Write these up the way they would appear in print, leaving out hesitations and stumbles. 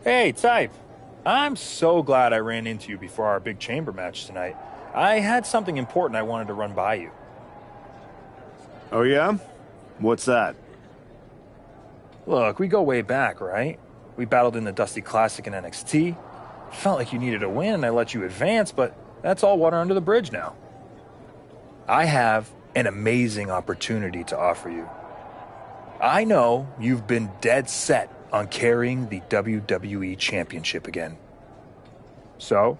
Hey, Type. I'm so glad I ran into you before our big chamber match tonight. I had something important I wanted to run by you. Oh yeah? What's that? Look, we go way back, right? We battled in the Dusty Classic in NXT. Felt like you needed a win and I let you advance, but that's all water under the bridge now. I have an amazing opportunity to offer you. I know you've been dead set on carrying the WWE Championship again. So,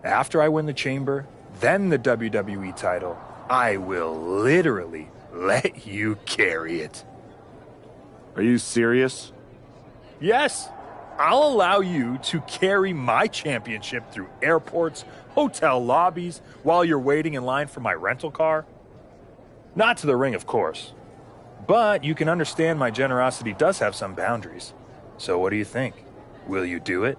after I win the chamber, then the WWE title, I will literally let you carry it. Are you serious? Yes, I'll allow you to carry my championship through airports, hotel lobbies, while you're waiting in line for my rental car. Not to the ring, of course. But you can understand my generosity does have some boundaries. So what do you think? Will you do it?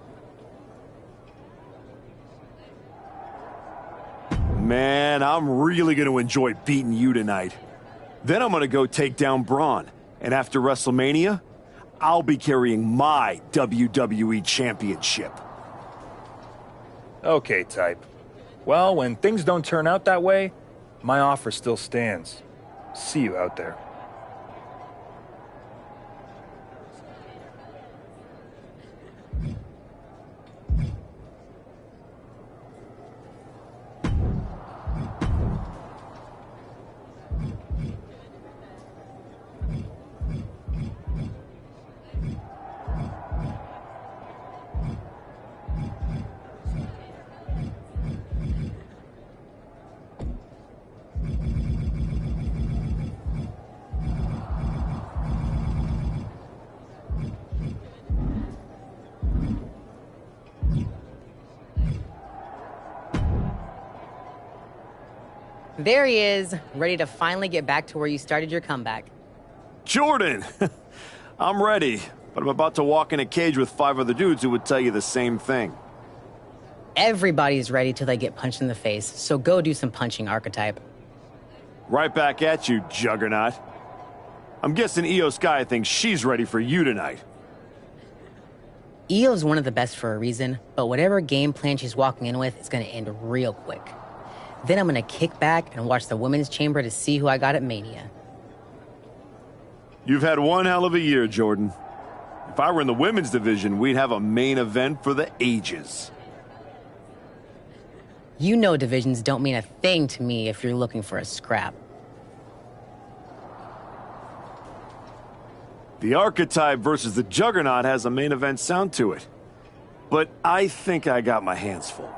Man, I'm really going to enjoy beating you tonight. Then I'm going to go take down Braun. And after WrestleMania, I'll be carrying my WWE Championship. Okay, Type. Well, when things don't turn out that way, my offer still stands. See you out there. There he is, ready to finally get back to where you started your comeback. Jordan! I'm ready, but I'm about to walk in a cage with 5 other dudes who would tell you the same thing. Everybody's ready till they get punched in the face, so go do some punching, Archetype. Right back at you, Juggernaut. I'm guessing Io Sky thinks she's ready for you tonight. Io's one of the best for a reason, but whatever game plan she's walking in with is going to end real quick. Then I'm going to kick back and watch the women's chamber to see who I got at Mania. You've had one hell of a year, Jordan. If I were in the women's division, we'd have a main event for the ages. You know divisions don't mean a thing to me if you're looking for a scrap. The Archetype versus the Juggernaut has a main event sound to it. But I think I got my hands full.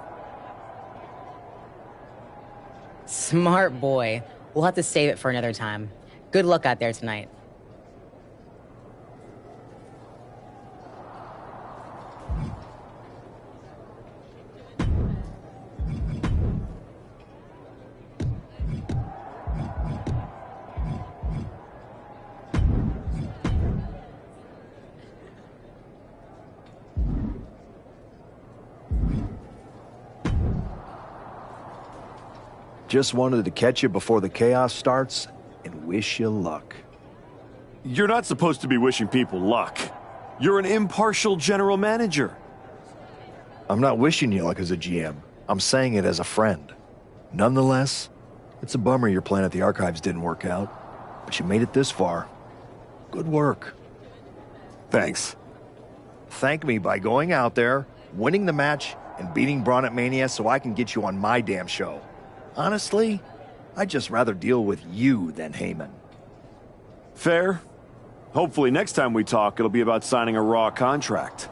Smart boy. We'll have to save it for another time. Good luck out there tonight. Just wanted to catch you before the chaos starts and wish you luck. You're not supposed to be wishing people luck. You're an impartial general manager. I'm not wishing you luck as a GM. I'm saying it as a friend. Nonetheless, it's a bummer your plan at the Archives didn't work out, but you made it this far. Good work. Thanks. Thank me by going out there, winning the match, and beating Braun at Mania so I can get you on my damn show. Honestly, I'd just rather deal with you than Heyman. Fair. Hopefully next time we talk, it'll be about signing a Raw contract.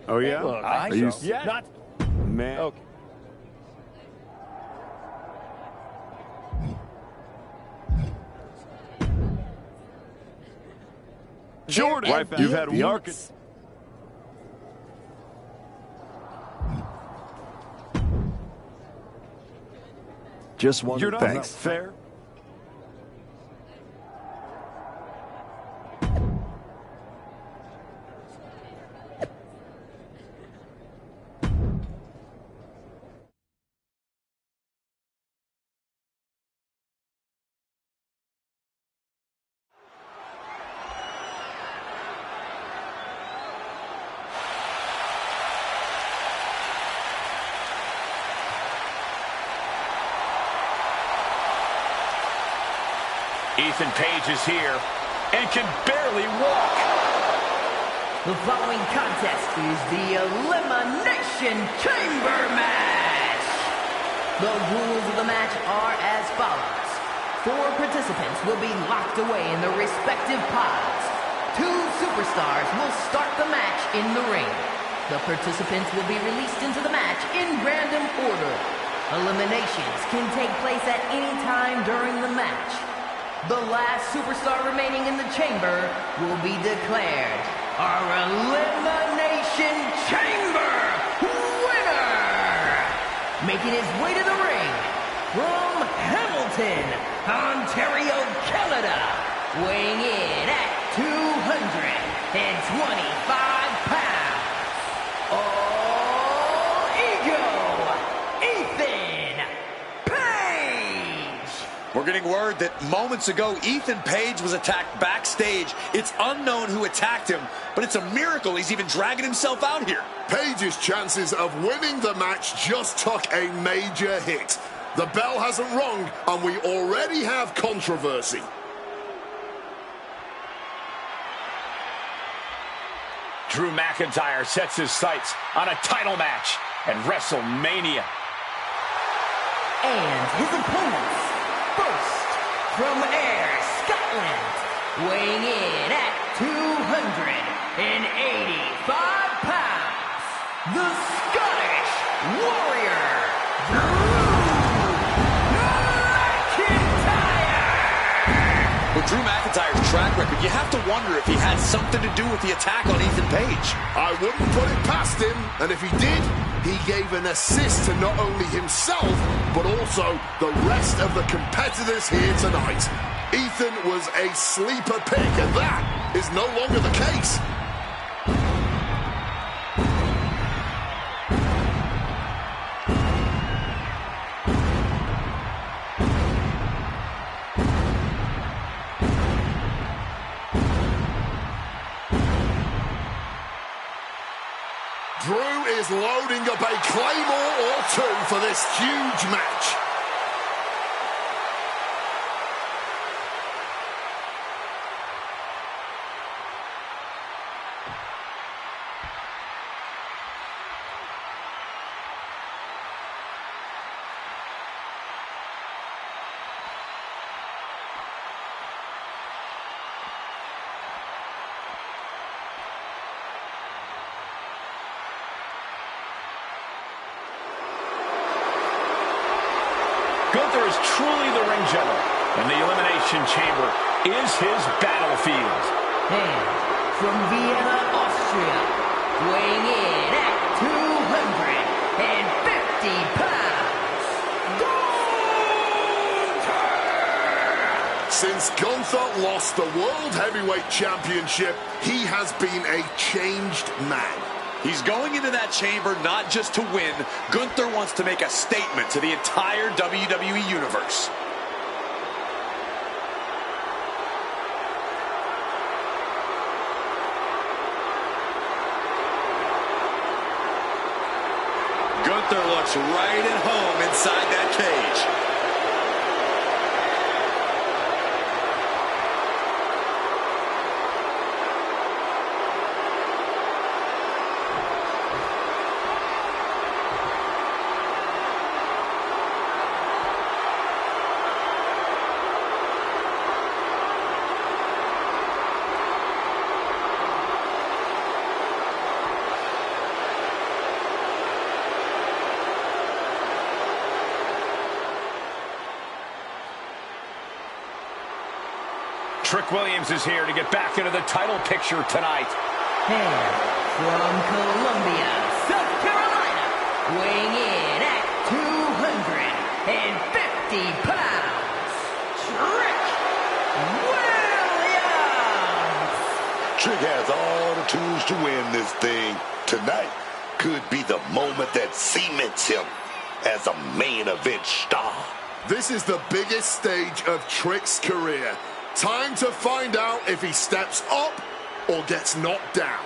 Oh, yeah? Look, Are I you so. Yeah. Not. Man. Okay. Jordan, Right back. you've had The one. Just one. You're not Thanks. fair. Ethan Page is here and can barely walk. The following contest is the Elimination Chamber match. The rules of the match are as follows. 4 participants will be locked away in their respective pods. 2 superstars will start the match in the ring. The participants will be released into the match in random order. Eliminations can take place at any time during the match. The last superstar remaining in the chamber will be declared our Elimination Chamber winner! Making his way to the ring from Hamilton, Ontario, Canada, weighing in at 225 pounds. All Ego, Ethan Page! We're getting word that moments ago, Ethan Page was attacked backstage. It's unknown who attacked him, but it's a miracle he's even dragging himself out here. Page's chances of winning the match just took a major hit. The bell hasn't rung, and we already have controversy. Drew McIntyre sets his sights on a title match at WrestleMania. And his opponents, first, from Ayr, Scotland, weighing in at 285 pounds, the Scottish Warrior, Drew McIntyre! With Drew McIntyre's track record, you have to wonder if he had something to do with the attack on Ethan Page. I wouldn't put it past him, and if he did, he gave an assist to not only himself, but also the rest of the competitors here tonight. Ethan was a sleeper pick, and that is no longer the case. Drew is loading up a claymore or 2 for this huge match. Gunther is truly the ring general, and the Elimination Chamber is his battlefield. And from Vienna, Austria, weighing in at 250 pounds, Gunther! Since Gunther lost the World Heavyweight Championship, he has been a changed man. He's going into that chamber not just to win. Gunther wants to make a statement to the entire WWE Universe. Gunther looks right at home inside that cage. Trick Williams is here to get back into the title picture tonight. And from Columbia, South Carolina, weighing in at 250 pounds, Trick Williams! Trick has all the tools to win this thing. Tonight could be the moment that cements him as a main event star. This is the biggest stage of Trick's career. Time to find out if he steps up or gets knocked down.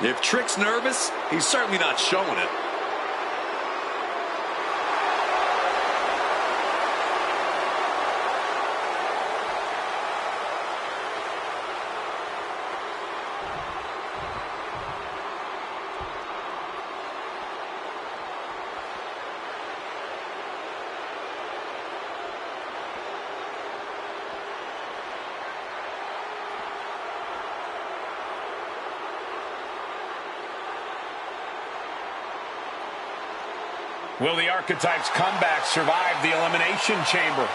If Trick's nervous, he's certainly not showing it. Will the Archetype's comeback survive the Elimination Chamber?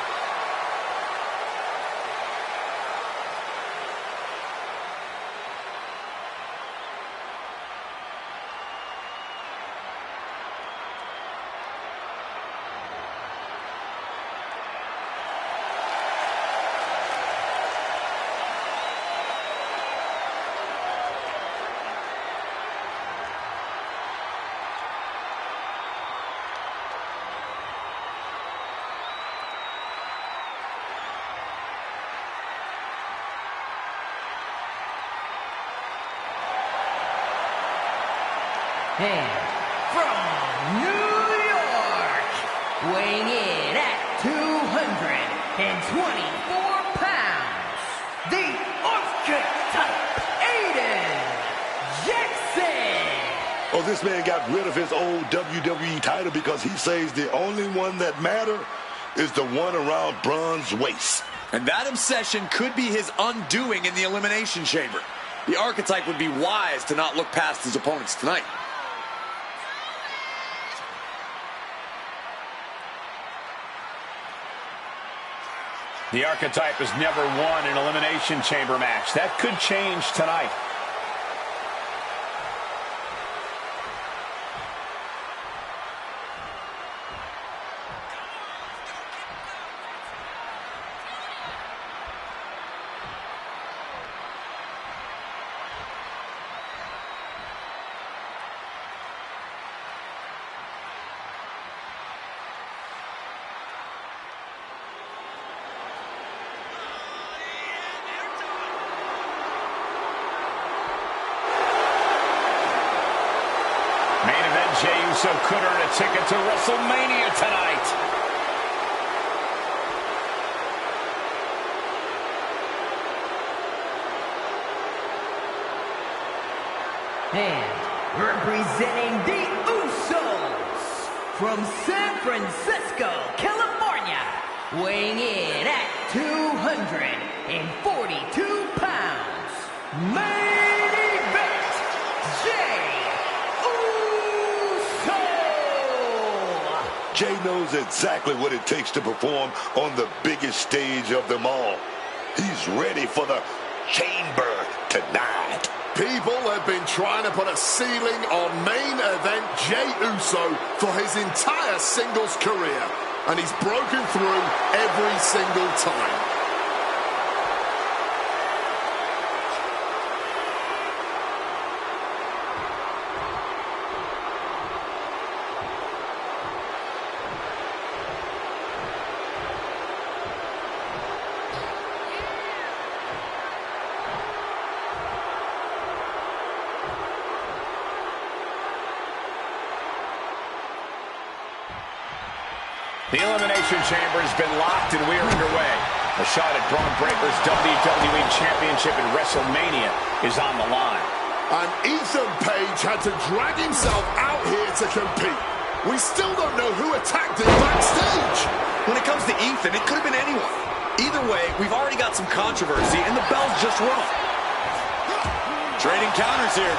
And from New York, weighing in at 224 pounds, the Archetype, Aiden Jackson. Oh, this man got rid of his old WWE title because he says the only one that matters is the one around Braun's waist. And that obsession could be his undoing in the Elimination Chamber. The Archetype would be wise to not look past his opponents tonight. The Archetype has never won an Elimination Chamber match. That could change tonight. Jey Uso could earn a ticket to WrestleMania tonight. And representing the Usos from San Francisco, California, weighing in at 242 pounds, main event, Jey Jey knows exactly what it takes to perform on the biggest stage of them all. He's ready for the chamber tonight. People have been trying to put a ceiling on main event Jey Uso for his entire singles career, and he's broken through every single time. The Elimination Chamber has been locked and we are underway. A shot at Braun Breaker's WWE Championship at WrestleMania is on the line. And Ethan Page had to drag himself out here to compete. We still don't know who attacked him backstage. When it comes to Ethan, it could have been anyone. Either way, we've already got some controversy, and the bell's just rung. Trading counters here.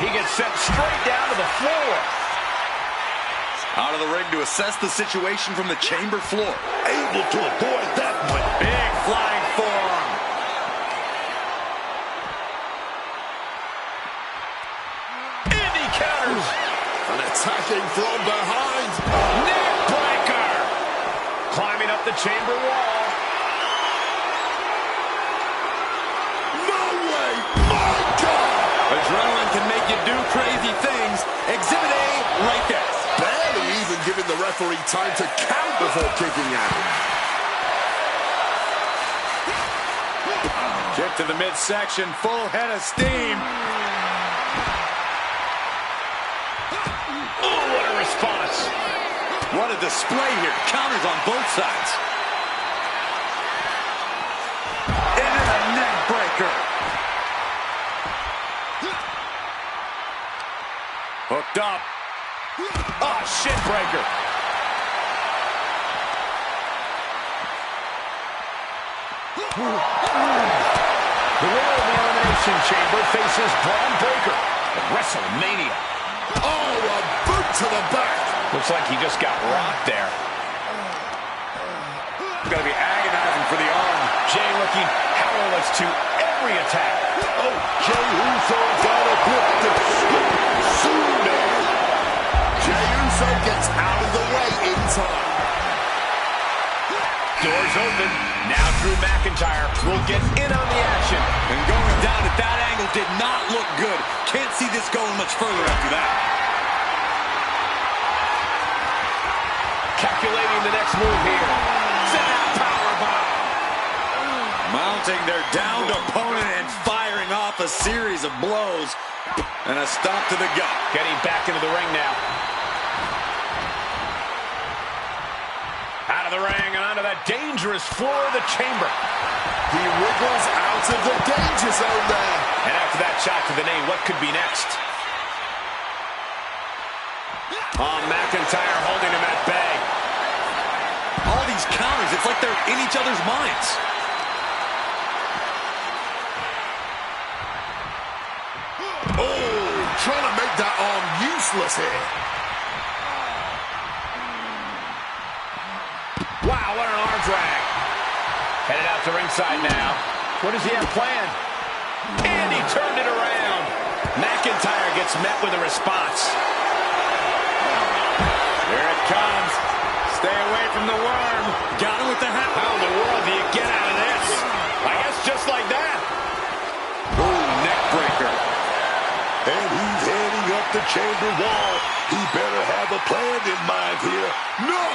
He gets sent straight down to the floor. Out of the ring to assess the situation from the chamber floor. Able to avoid that one. Big flying forearm. And he counters. And attacking from behind. Neck breaker. Climbing up the chamber wall. No way! My God! Adrenaline can make you do crazy things. Exhibit A right there. Barely even giving the referee time to count before kicking out. Kick to the midsection, full head of steam. Oh, what a response. What a display here. Counters on both sides. Into the neck breaker. Hooked up. Oh, shin breaker. The winner of the Elimination Chamber faces Braun Breaker at WrestleMania. Oh, a boot to the back. Looks like he just got rocked there. Gonna be agonizing for the arm. Jay looking powerless to every attack. Oh, Jey Uso got a grip to soon there. Jey Uso gets out of the way in time. Doors open. Now Drew McIntyre will get in on the action. And going down at that angle did not look good. Can't see this going much further after that. Calculating the next move here. Set out powerbomb. Mounting their downed opponent and firing off a series of blows. And a stomp to the gut. Getting back into the ring now. Out of the ring and onto that dangerous floor of the chamber. He wriggles out of the danger zone there. And after that shot to the knee, what could be next? Oh, McIntyre holding him at bay. All these counters, it's like they're in each other's minds. Oh, trying to make that arm useless here. Wow, what an arm drag. Headed out to ringside now. What does he have planned? And he turned it around. McIntyre gets met with a response. Here it comes. Stay away from the worm. Got him with the hat. How in the world do you get out of this? I guess just like that. Oh, neck breaker. And he's heading up the chamber wall. He better have a plan in mind here. No,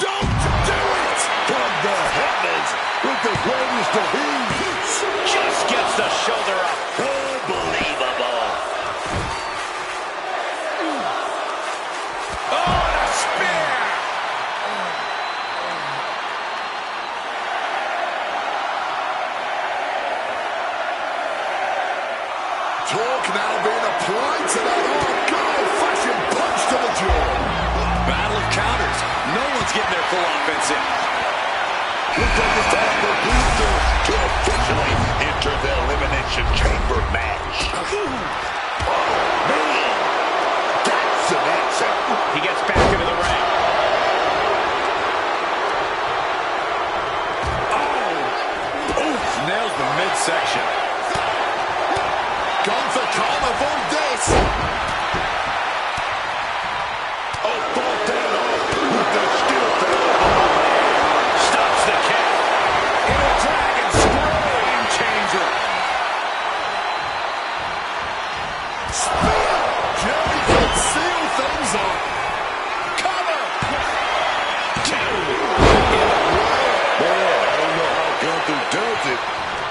don't do it! From the heavens with the greatest of ease. Just gets the shoulder up. Unbelievable. Oh, and a spear. Talk now being applied to that arm. Good old-fashioned punch to the jaw. Battle of counters. No one's getting their full offense in. Looks like it's time for Luther to officially enter the Elimination Chamber match. Oh, man. That's an answer. He gets back into the ring. Nails the midsection. Gone for carnival this. Oh, fought that off with the skill foul. Stops the kick. In a dragon scream changer. Spear. Jerry can seal things up. Cover. Two. Man, I don't know how Gunther does it.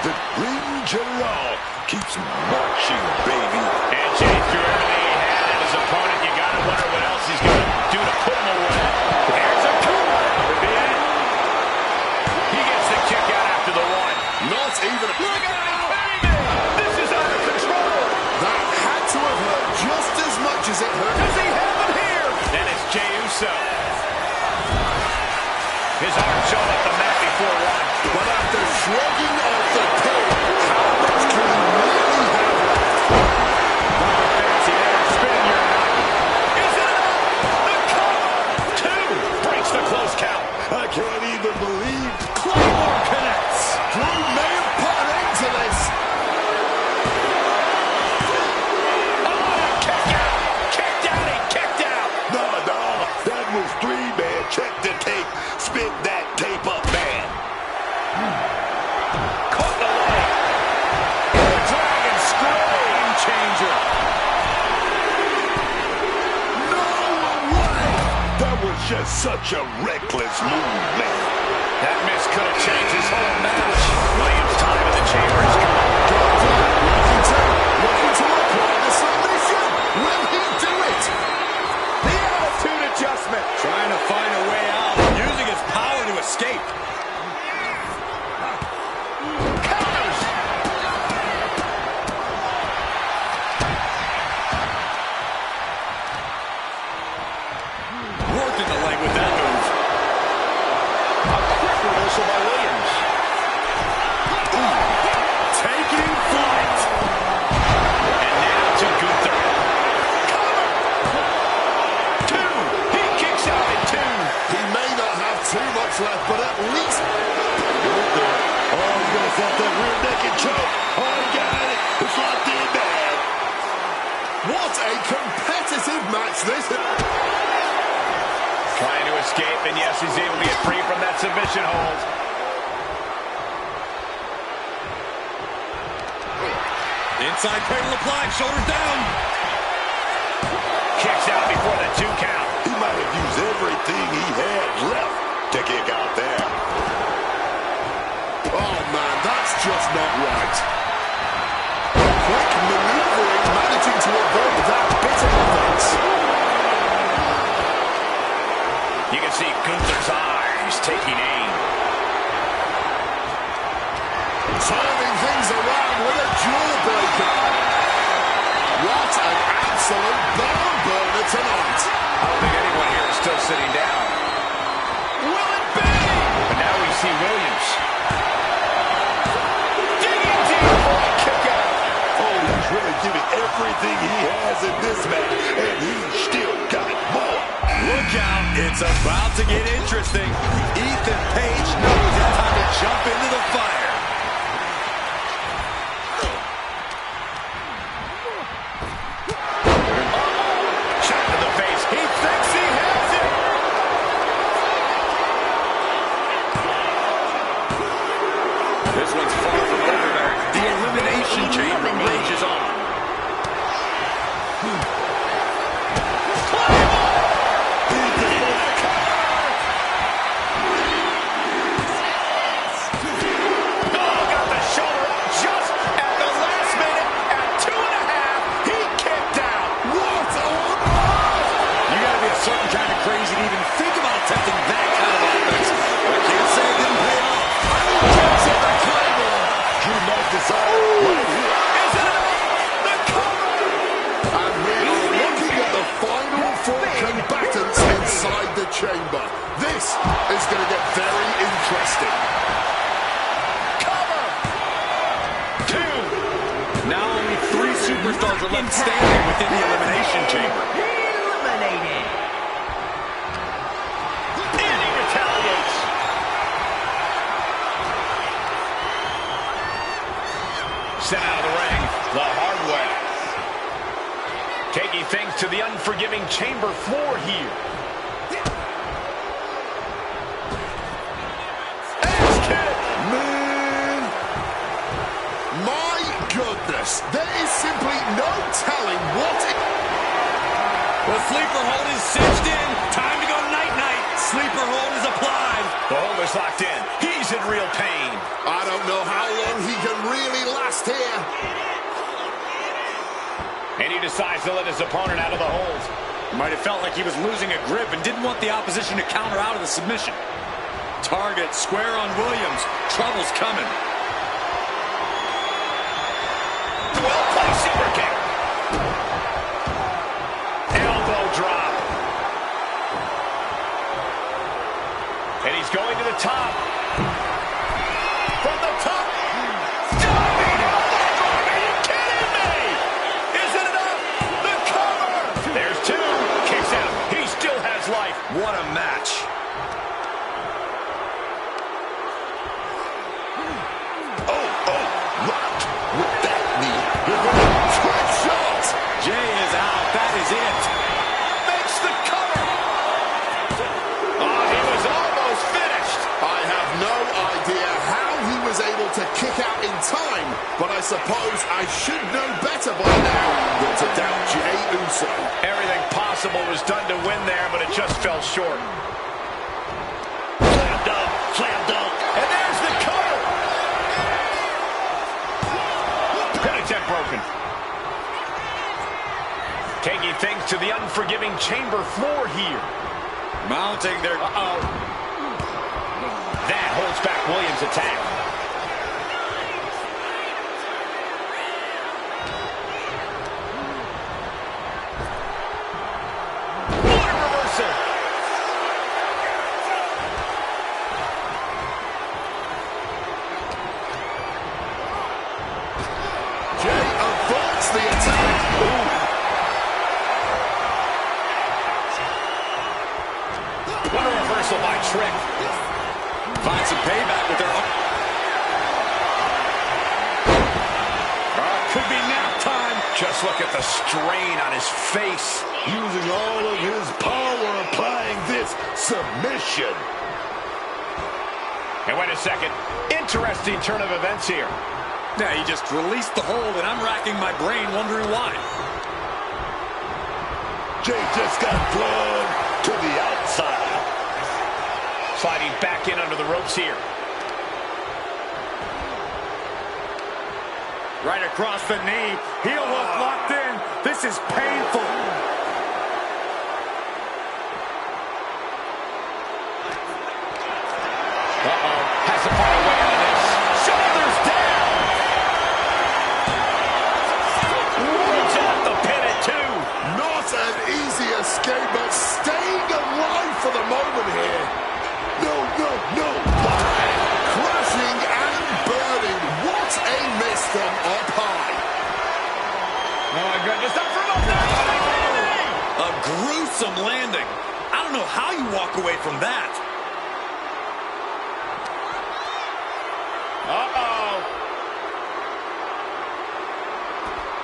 The Green General keeps marching, baby. And Jay threw everything he had at his opponent. You gotta wonder what else he's gonna do to put him away. There's a cover. Could be it. He gets the kick out after the one. Not even a... Look at him, baby! This is out of control. That had to have hurt just as much as it hurt. Does he have him here? And it's Jey Uso. just such a reckless move, man. That miss could have changed his whole match. Williams' time in the chamber is gone. Looking to apply the submission. Will he do it? The attitude adjustment. Trying to find a way out. Using his power to escape. Counters. Working the leg with that move. A quick reversal by Williams. Taking flight. And now to Gunther. Two. He kicks out at two. He may not have too much left, but at least... Oh, he's going to set that rear naked choke. Oh, he got it. It's locked in bad. What a competitive match this is. Trying to escape, and yes, he's able to get free from that submission hold. Inside cradle applied, shoulders down. Kicks out before the 2 count. He might have used everything he had left to kick out there. Oh, man, that's just not right. Quick maneuvering, managing to avoid that bit of offense. You can see Gunther's eyes taking aim. Turning things around with a jawbreaker. What an absolute barn burner tonight. I don't think anyone here is still sitting down. Will it be? But now we see Williams. Digging deep for a kick out. Oh, he's really giving everything he has in this match, and he's still got more. Look out, it's about to get interesting. Ethan Page knows it's time to jump into the fire. Shot to the face. He thinks he has it. This one's far from over there. The Elimination Chamber rages on. Crazy to even think about attempting that kind of offense. I can't say it didn't pay off. Drew McIntyre right here. Is it the cover? And we're looking at the final 4 combatants inside the chamber. This is going to get very interesting. Cover. 2. Now only 3 superstars are left standing within the Elimination Chamber. Eliminated. Sent out of the ring the hard way. Taking things to the unforgiving chamber floor here. Man, my goodness, there is simply no telling what it... The sleeper hold is cinched in. Time to go night-night. Sleeper hold is applied. The hold is locked in. He's in real pain. I don't know how long he can really last here. And he decides to let his opponent out of the hold. Might have felt like he was losing a grip and didn't want the opposition to counter out of the submission. Target square on Williams. Trouble's coming. Well-placed super kick. Elbow drop. And he's going to the top. From the top. Diving elbow drop. Are you kidding me? Is it enough? The cover. There's 2. Kicks out. He still has life. What a match. Rocked with that knee. Trick shot! Jay is out. That is it. Makes the cover. Oh, he was almost finished. I have no idea how he was able to kick out in time, but I suppose I should know better by now than to doubt Jey Uso. Everything possible was done to win there, but it just fell short. Slam dunk, slam dunk. And there's the cover. Pin attempt broken. Taking things to the unforgiving chamber floor here. Mounting their... That holds back Williams' attack. What a reversal. Jey averts the attack. What a reversal by Trick. Find some payback with their... Could be nap time. Just look at the strain on his face. Using all of his power, applying this submission. And wait a second. Interesting turn of events here. Yeah, he just released the hold, and I'm racking my brain wondering why. Jey just got blood to the outside. Sliding back in under the ropes here. Right across the knee. Heel hook locked in. This is painful. Has to find a way out of this. Shoulders down. Roots off the pin at 2. Not an easy escape, but staying alive for the moment here. No, no, no. Crashing and burning. What a miss from up high. Oh, my goodness. Up from up there. A gruesome landing. I don't know how you walk away from that.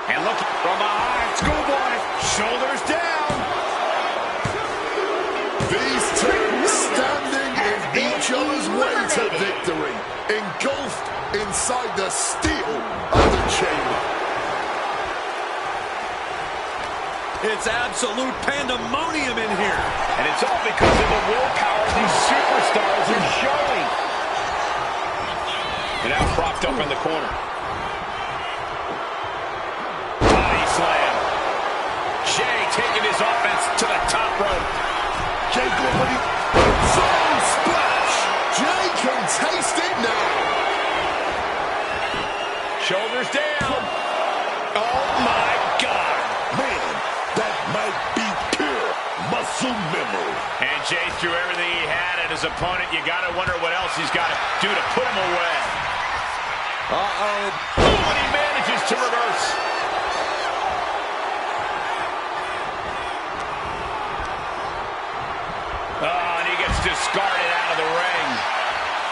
And look from behind. Schoolboy. Shoulders down. These two standing in each other's way to victory, engulfed inside the steel of the chamber. It's absolute pandemonium in here. And it's all because of the willpower these superstars are showing. And now propped up in the corner. Body slam. Jey taking his offense to the top rope. Jey going zone splash. Jey can taste it now. Shoulders down. Oh, my God. Man, that might be pure muscle memory. And Jey threw everything he had at his opponent. You got to wonder what else he's got to do to put him away. Uh-oh. And he manages to reverse. And he gets discarded out of the ring.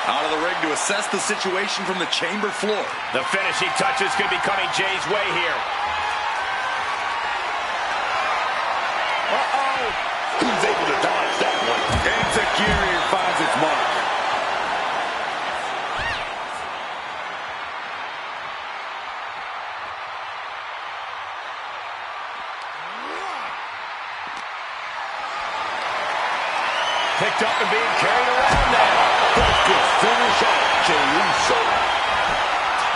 Out of the ring to assess the situation from the chamber floor. The finishing touches could be coming Jey's way here. He's able to dodge that one. Insecurity finds its mark. Picked up and being carried around now. That could finish off Jey Uso.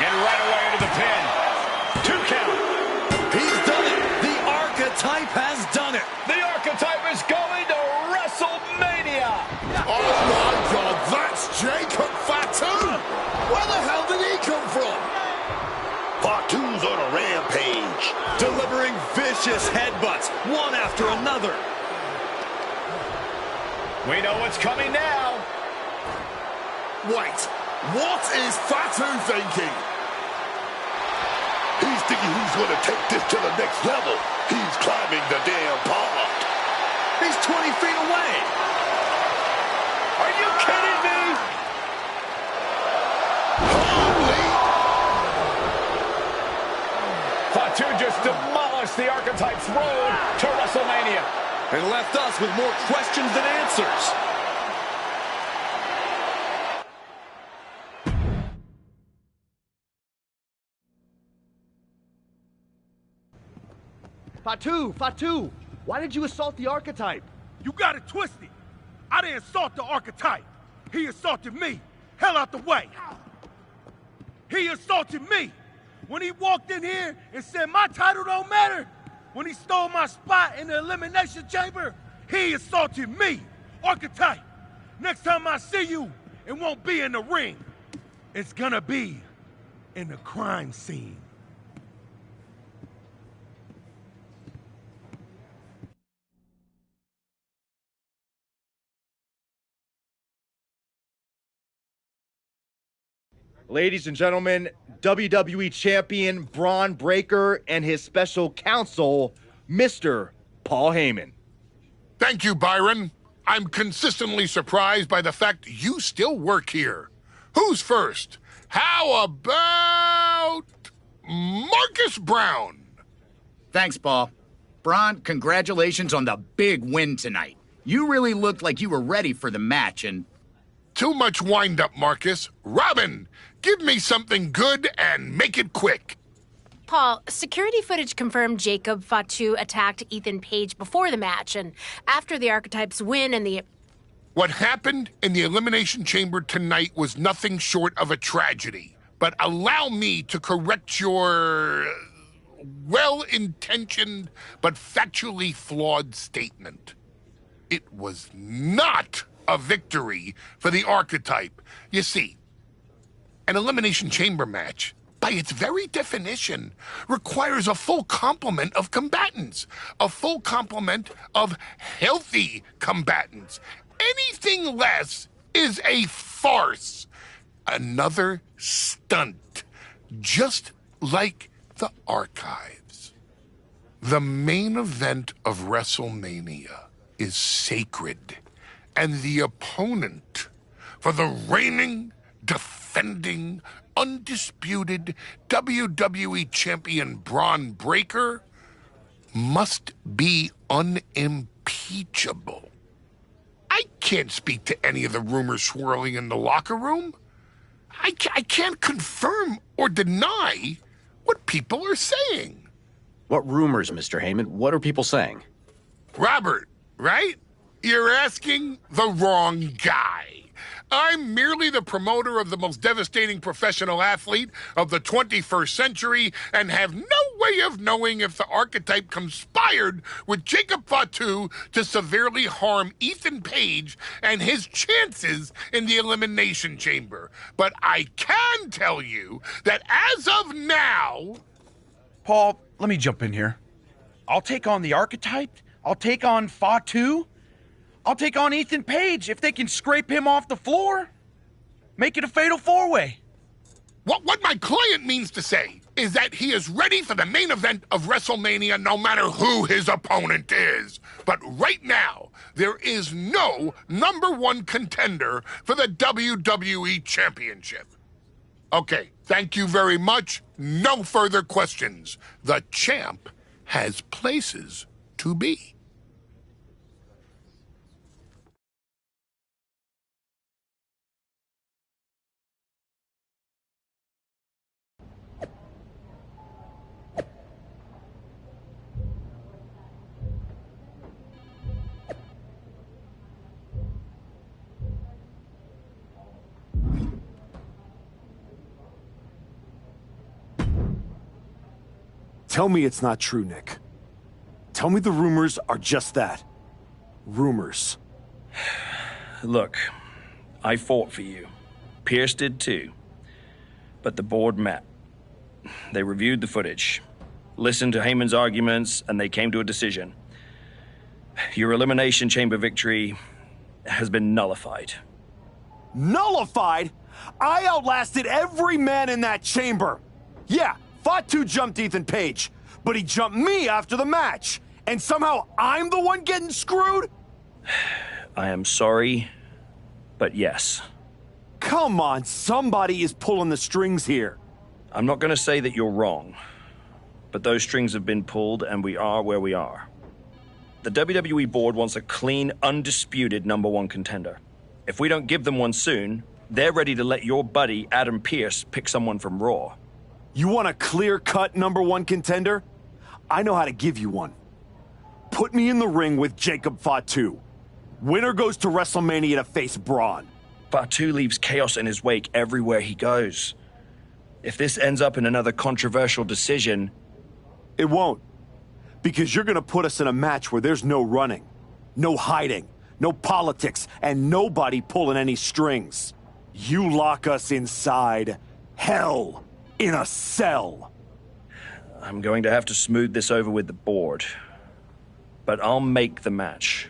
And right away into the pin. 2 count. He's done it. The archetype has done it. The archetype is going to WrestleMania. Oh my God, that's Jacob Fatu. Where the hell did he come from? Fatu's on a rampage. Delivering vicious headbutts, one after another. We know what's coming now. Wait, what is Fatu thinking? He's thinking he's going to take this to the next level. He's climbing the damn pond. He's 20 feet away. Are you kidding me? Holy! Fatu just demolished the archetype's road to WrestleMania. And left us with more questions than answers. Fatu, why did you assault the archetype? You got it twisted. I didn't assault the archetype. He assaulted me. Hell out the way. He assaulted me. When he walked in here and said my title don't matter, when he stole my spot in the Elimination Chamber, he assaulted me. Archetype, next time I see you, it won't be in the ring. It's gonna be in the crime scene. Ladies and gentlemen, WWE Champion Braun Breaker and his special counsel, Mr. Paul Heyman. Thank you, Byron. I'm consistently surprised by the fact you still work here. Who's first? How about Marcus Brown? Thanks, Paul. Braun, congratulations on the big win tonight. You really looked like you were ready for the match, and... Too much wind-up, Marcus. Robin, give me something good and make it quick. Paul, security footage confirmed Jacob Fatu attacked Ethan Page before the match, and after the Archetypes win and the... What happened in the Elimination Chamber tonight was nothing short of a tragedy. But allow me to correct your well-intentioned but factually flawed statement. It was not a victory for the Archetype. You see, an Elimination Chamber match, by its very definition, requires a full complement of combatants, a full complement of healthy combatants. Anything less is a farce, another stunt, just like the Archives. The main event of WrestleMania is sacred, and the opponent for the reigning, defending, undisputed WWE Champion Braun Breaker must be unimpeachable. I can't speak to any of the rumors swirling in the locker room. I can't confirm or deny what people are saying. What rumors, Mr. Heyman? What are people saying? Robert, right? You're asking the wrong guy. I'm merely the promoter of the most devastating professional athlete of the 21st century and have no way of knowing if the Archetype conspired with Jacob Fatu to severely harm Ethan Page and his chances in the Elimination Chamber. But I can tell you that as of now... Paul, let me jump in here. I'll take on the Archetype. I'll take on Fatu. I'll take on Ethan Page if they can scrape him off the floor. Make it a fatal four-way. What my client means to say is that he is ready for the main event of WrestleMania no matter who his opponent is. But right now, there is no #1 contender for the WWE Championship. Okay, thank you very much. No further questions. The champ has places to be. Tell me it's not true, Nick. Tell me the rumors are just that. Rumors. Look, I fought for you. Pierce did too. But the board met. They reviewed the footage, listened to Heyman's arguments, and they came to a decision. Your Elimination Chamber victory has been nullified. Nullified? I outlasted every man in that chamber. Yeah, Fatu jumped Ethan Page, but he jumped me after the match. And somehow I'm the one getting screwed? I am sorry, but yes. Come on, somebody is pulling the strings here. I'm not going to say that you're wrong, but those strings have been pulled and we are where we are. The WWE board wants a clean, undisputed #1 contender. If we don't give them one soon, they're ready to let your buddy Adam Pearce pick someone from Raw. You want a clear-cut #1 contender? I know how to give you one. Put me in the ring with Jacob Fatu. Winner goes to WrestleMania to face Braun. Fatu leaves chaos in his wake everywhere he goes. If this ends up in another controversial decision... It won't. Because you're gonna put us in a match where there's no running, no hiding, no politics, and nobody pulling any strings. You lock us inside hell in a cell. I'm going to have to smooth this over with the board. But I'll make the match.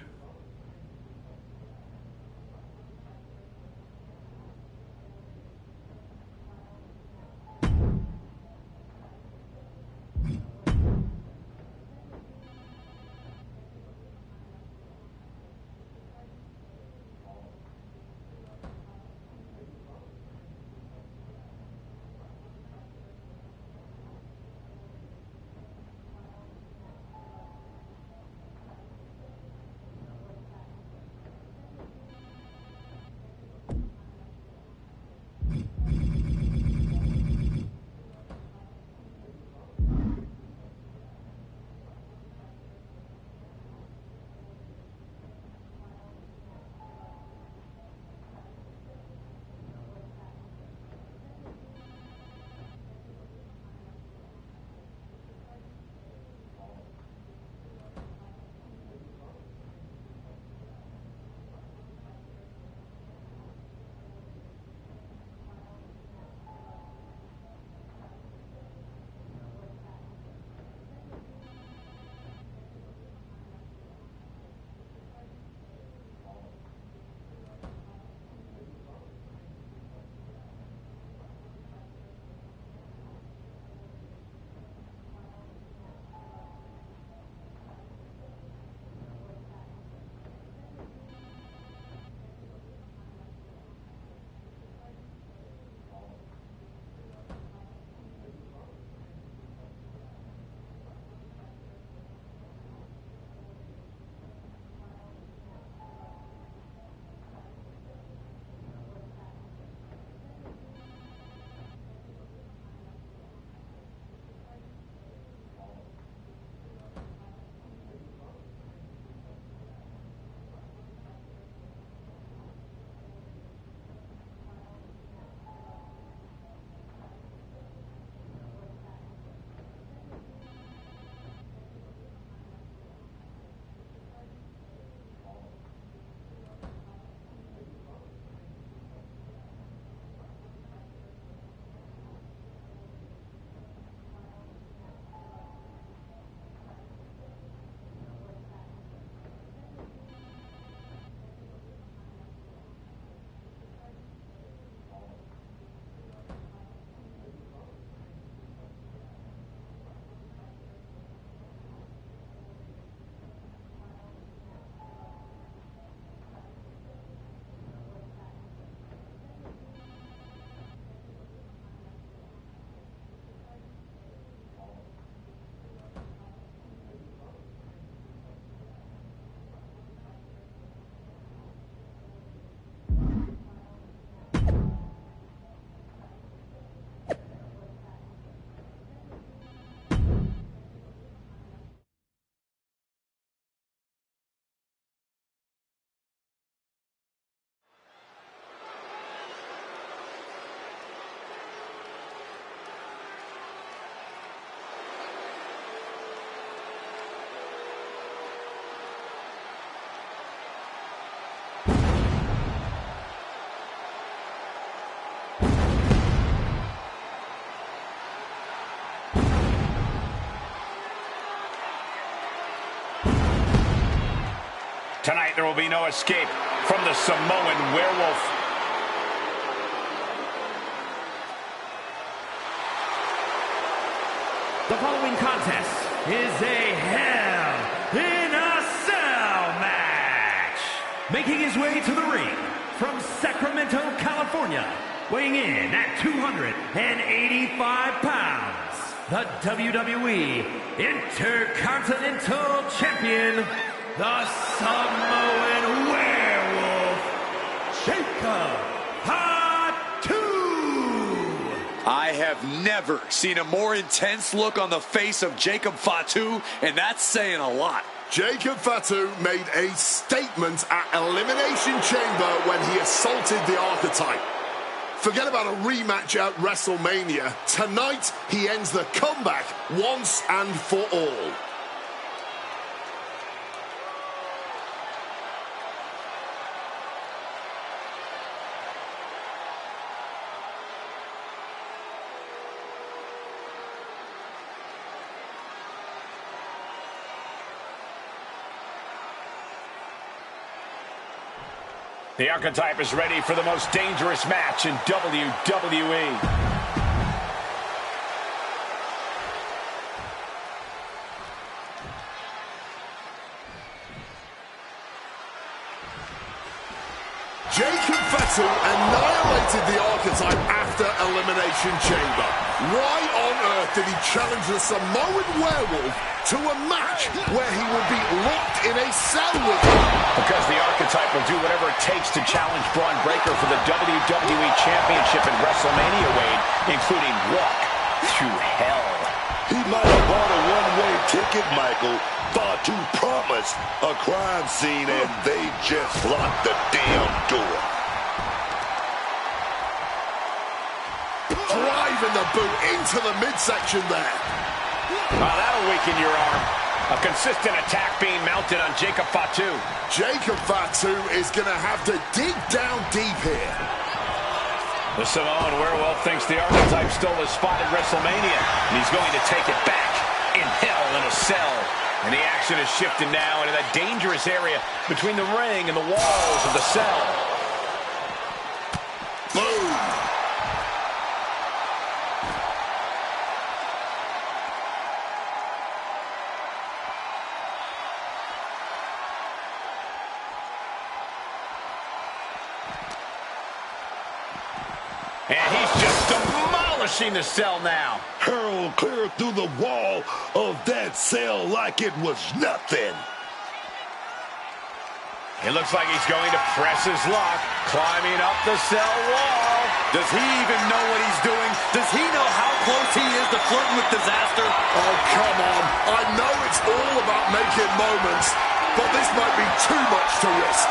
Tonight, there will be no escape from the Samoan werewolf. The following contest is a Hell in a Cell match. Making his way to the ring from Sacramento, California, weighing in at 285 pounds, the WWE Intercontinental Champion, the Samoan Werewolf, Jacob Fatu. I have never seen a more intense look on the face of Jacob Fatu, and that's saying a lot. Jacob Fatu made a statement at Elimination Chamber when he assaulted the Archetype. Forget about a rematch at WrestleMania. Tonight, he ends the comeback once and for all. The Archetype is ready for the most dangerous match in WWE. Jacob Fatu annihilated the Archetype after Elimination Chamber. Why on earth did he challenge the Samoan Werewolf to a match where he would be locked in a cell with him? Because the Archetype will do whatever it takes to challenge Braun Breaker for the WWE Championship at WrestleMania, Wade, including walk through hell. He might have bought a one-way ticket, Michael. Fatu promised a crime scene, and they just locked the damn door. Driving the boot into the midsection there. Oh, that'll weaken your arm. A consistent attack being mounted on Jacob Fatu. Jacob Fatu is going to have to dig down deep here. The Samoan Werewolf thinks the Archetype stole his spot at WrestleMania, and he's going to take it back in hell in a cell. And the action is shifted now into that dangerous area between the ring and the walls of the cell. Boom! And he's just demolishing the cell now. Hurled clear through the wall of that cell like it was nothing. It looks like he's going to press his luck, climbing up the cell wall. Does he even know what he's doing? Does he know how close he is to flirting with disaster? Oh, come on. I know it's all about making moments, but this might be too much to risk.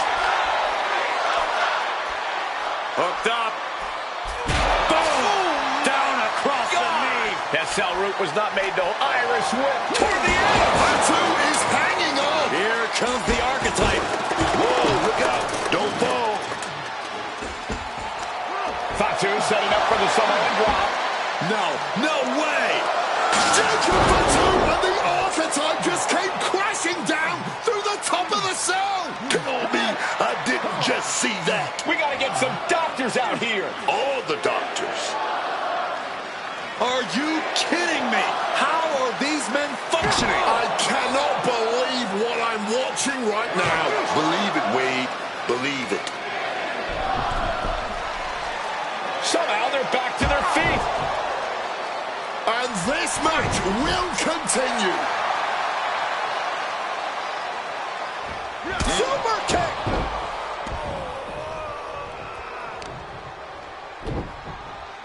Hooked up. That cell route was not made to Irish whip toward the end. Fatu is hanging on. Here comes the Archetype. Whoa, look out. Don't fall. Fatu setting up for the Samoan drop. No way. Jacob Fatu and the Archetype just came crashing down through the top of the cell. Tell me I didn't just see that. We got to get some doctors out here. All the doctors. Are you kidding me? How are these men functioning? I cannot believe what I'm watching right now. Believe it, Wade. Believe it. Somehow they're back to their feet. And this match will continue. Super kick.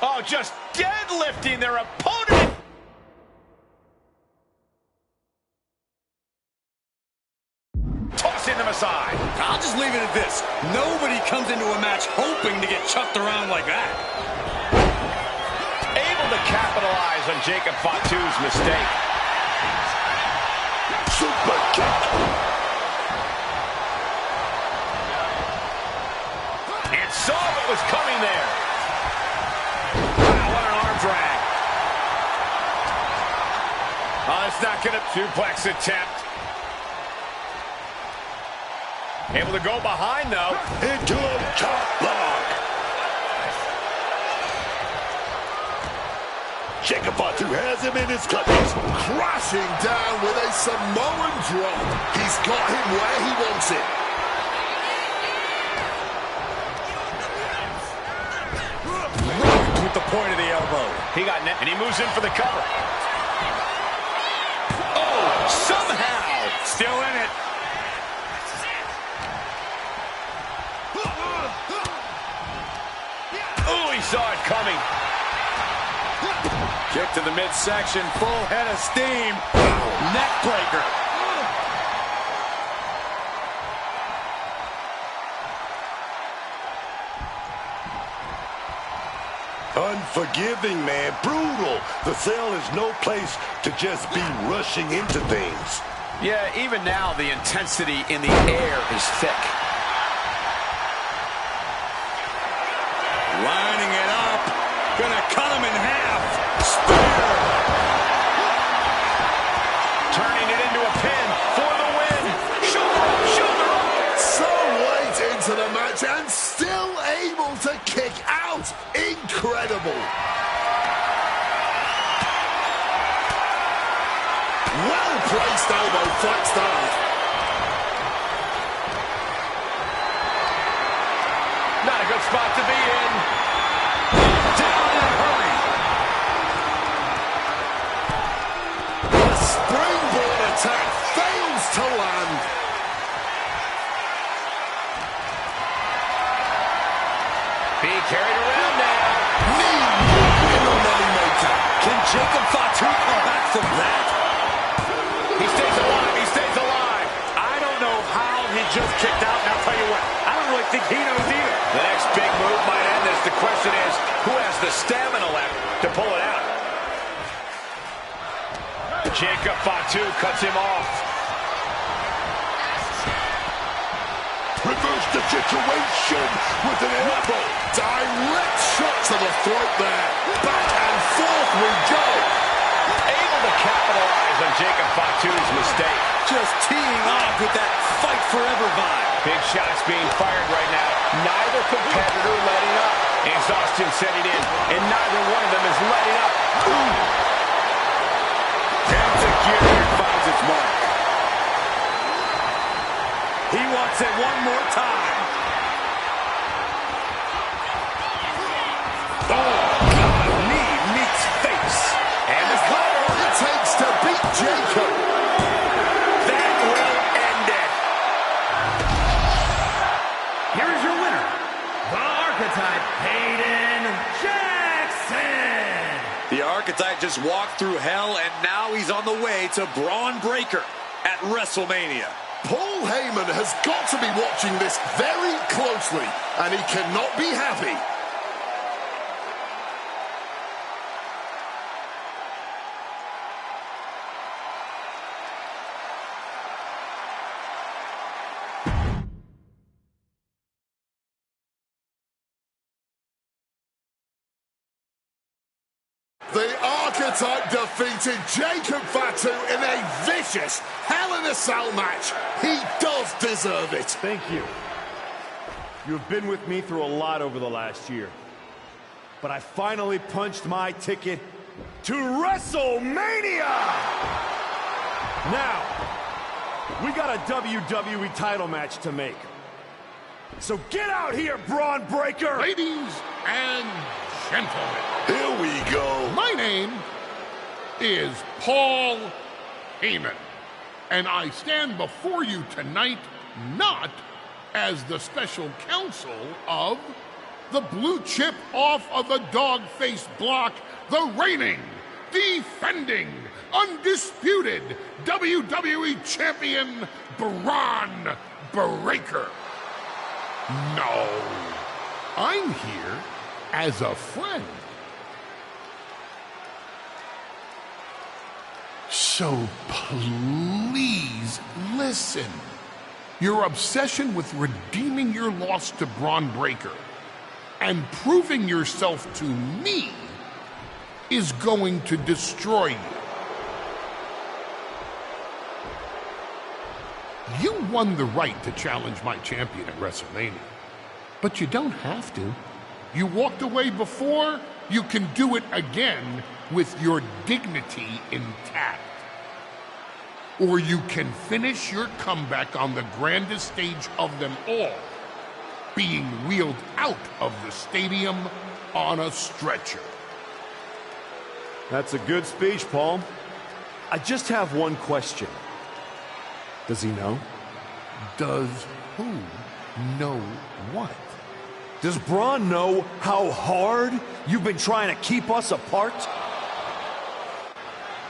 Oh, just deadlifting their opponent. Tossing them aside. I'll just leave it at this. Nobody comes into a match hoping to get chucked around like that. Able to capitalize on Jacob Fatu's mistake. Super kick. And saw what was coming there. Wow, what an arm drag. Oh, it's not going to suplex attempt. Able to go behind, though. Into a top lock. Jacob Fatu has him in his clutches. Crashing down with a Samoan drop. He's got him where he wants it. Right with the point of the elbow. He got net, and he moves in for the cover. Oh, somehow still in it. Oh, he saw it coming. Kick to the midsection, full head of steam. Neck breaker. Unforgiving, man. Brutal. The cell is no place to just be rushing into things. Yeah, even now the intensity in the air is thick. Lining it up. Gonna cut him in half. Spear. Turning it into a pin for the win. Shoulder up, shoulder up. So late into the match and still able to kick out. Incredible. Well-placed elbow flexed out. Not a good spot to be in. Down in a hurry. The springboard attack fails to land. Being carried around now. Knee in the moneymaker. Can Jacob Fatu come back from that? He stays alive. He stays alive. I don't know how he just kicked out, and I'll tell you what, I don't really think he knows either. The next big move might end this. The question is, who has the stamina left to pull it out? Jacob Fatu cuts him off. Reverse the situation with an elbow. Direct shot to the throat there. Back and forth we go. Able to capitalize on Jacob Fatu's mistake. Just teeing off with that fight forever vibe. Big shots being fired right now. Neither competitor letting up. Exhaustion setting in, and neither one of them is letting up. Gear finds its mark. He wants it one more time. Oh, God, knee meets face. And the cover it takes to beat Jacob. That will end it. Here is your winner, the Archetype, Hayden Jackson. The Archetype just walked through hell, and now he's on the way to Braun Breaker at WrestleMania. Paul Heyman has got to be watching this very closely, and he cannot be happy. The Archetype defeated Jacob Fatu in a vicious Hell in a Cell match. He does deserve it. Thank you. You have been with me through a lot over the last year. But I finally punched my ticket to WrestleMania! Now, we got a WWE title match to make. So get out here, Braun Breaker! Ladies and gentlemen. Here we go. My name is Paul Heyman, and I stand before you tonight not as the special counsel of the blue chip off of the dog-faced block, the reigning, defending, undisputed WWE Champion Braun Breaker. No, I'm here as a friend. So please listen. Your obsession with redeeming your loss to Braun Breaker and proving yourself to me is going to destroy you. You won the right to challenge my champion at WrestleMania, but you don't have to. You walked away before, you can do it again with your dignity intact. Or you can finish your comeback on the grandest stage of them all, being wheeled out of the stadium on a stretcher. That's a good speech, Paul. I just have one question. Does he know? Does who know what? Does Braun know how hard you've been trying to keep us apart?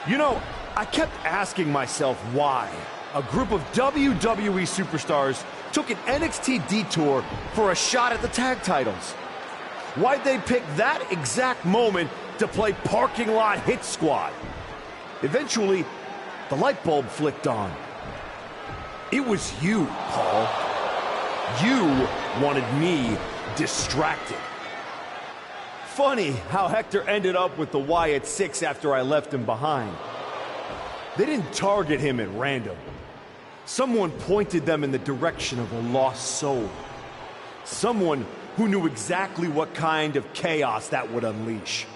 You know, I kept asking myself why a group of WWE superstars took an NXT detour for a shot at the tag titles. Why'd they pick that exact moment to play parking lot hit squad? Eventually, the light bulb flicked on. It was you, Paul. You wanted me distracted. Funny how Hector ended up with the Wyatt Six after I left him behind. They didn't target him at random. Someone pointed them in the direction of a lost soul. Someone who knew exactly what kind of chaos that would unleash.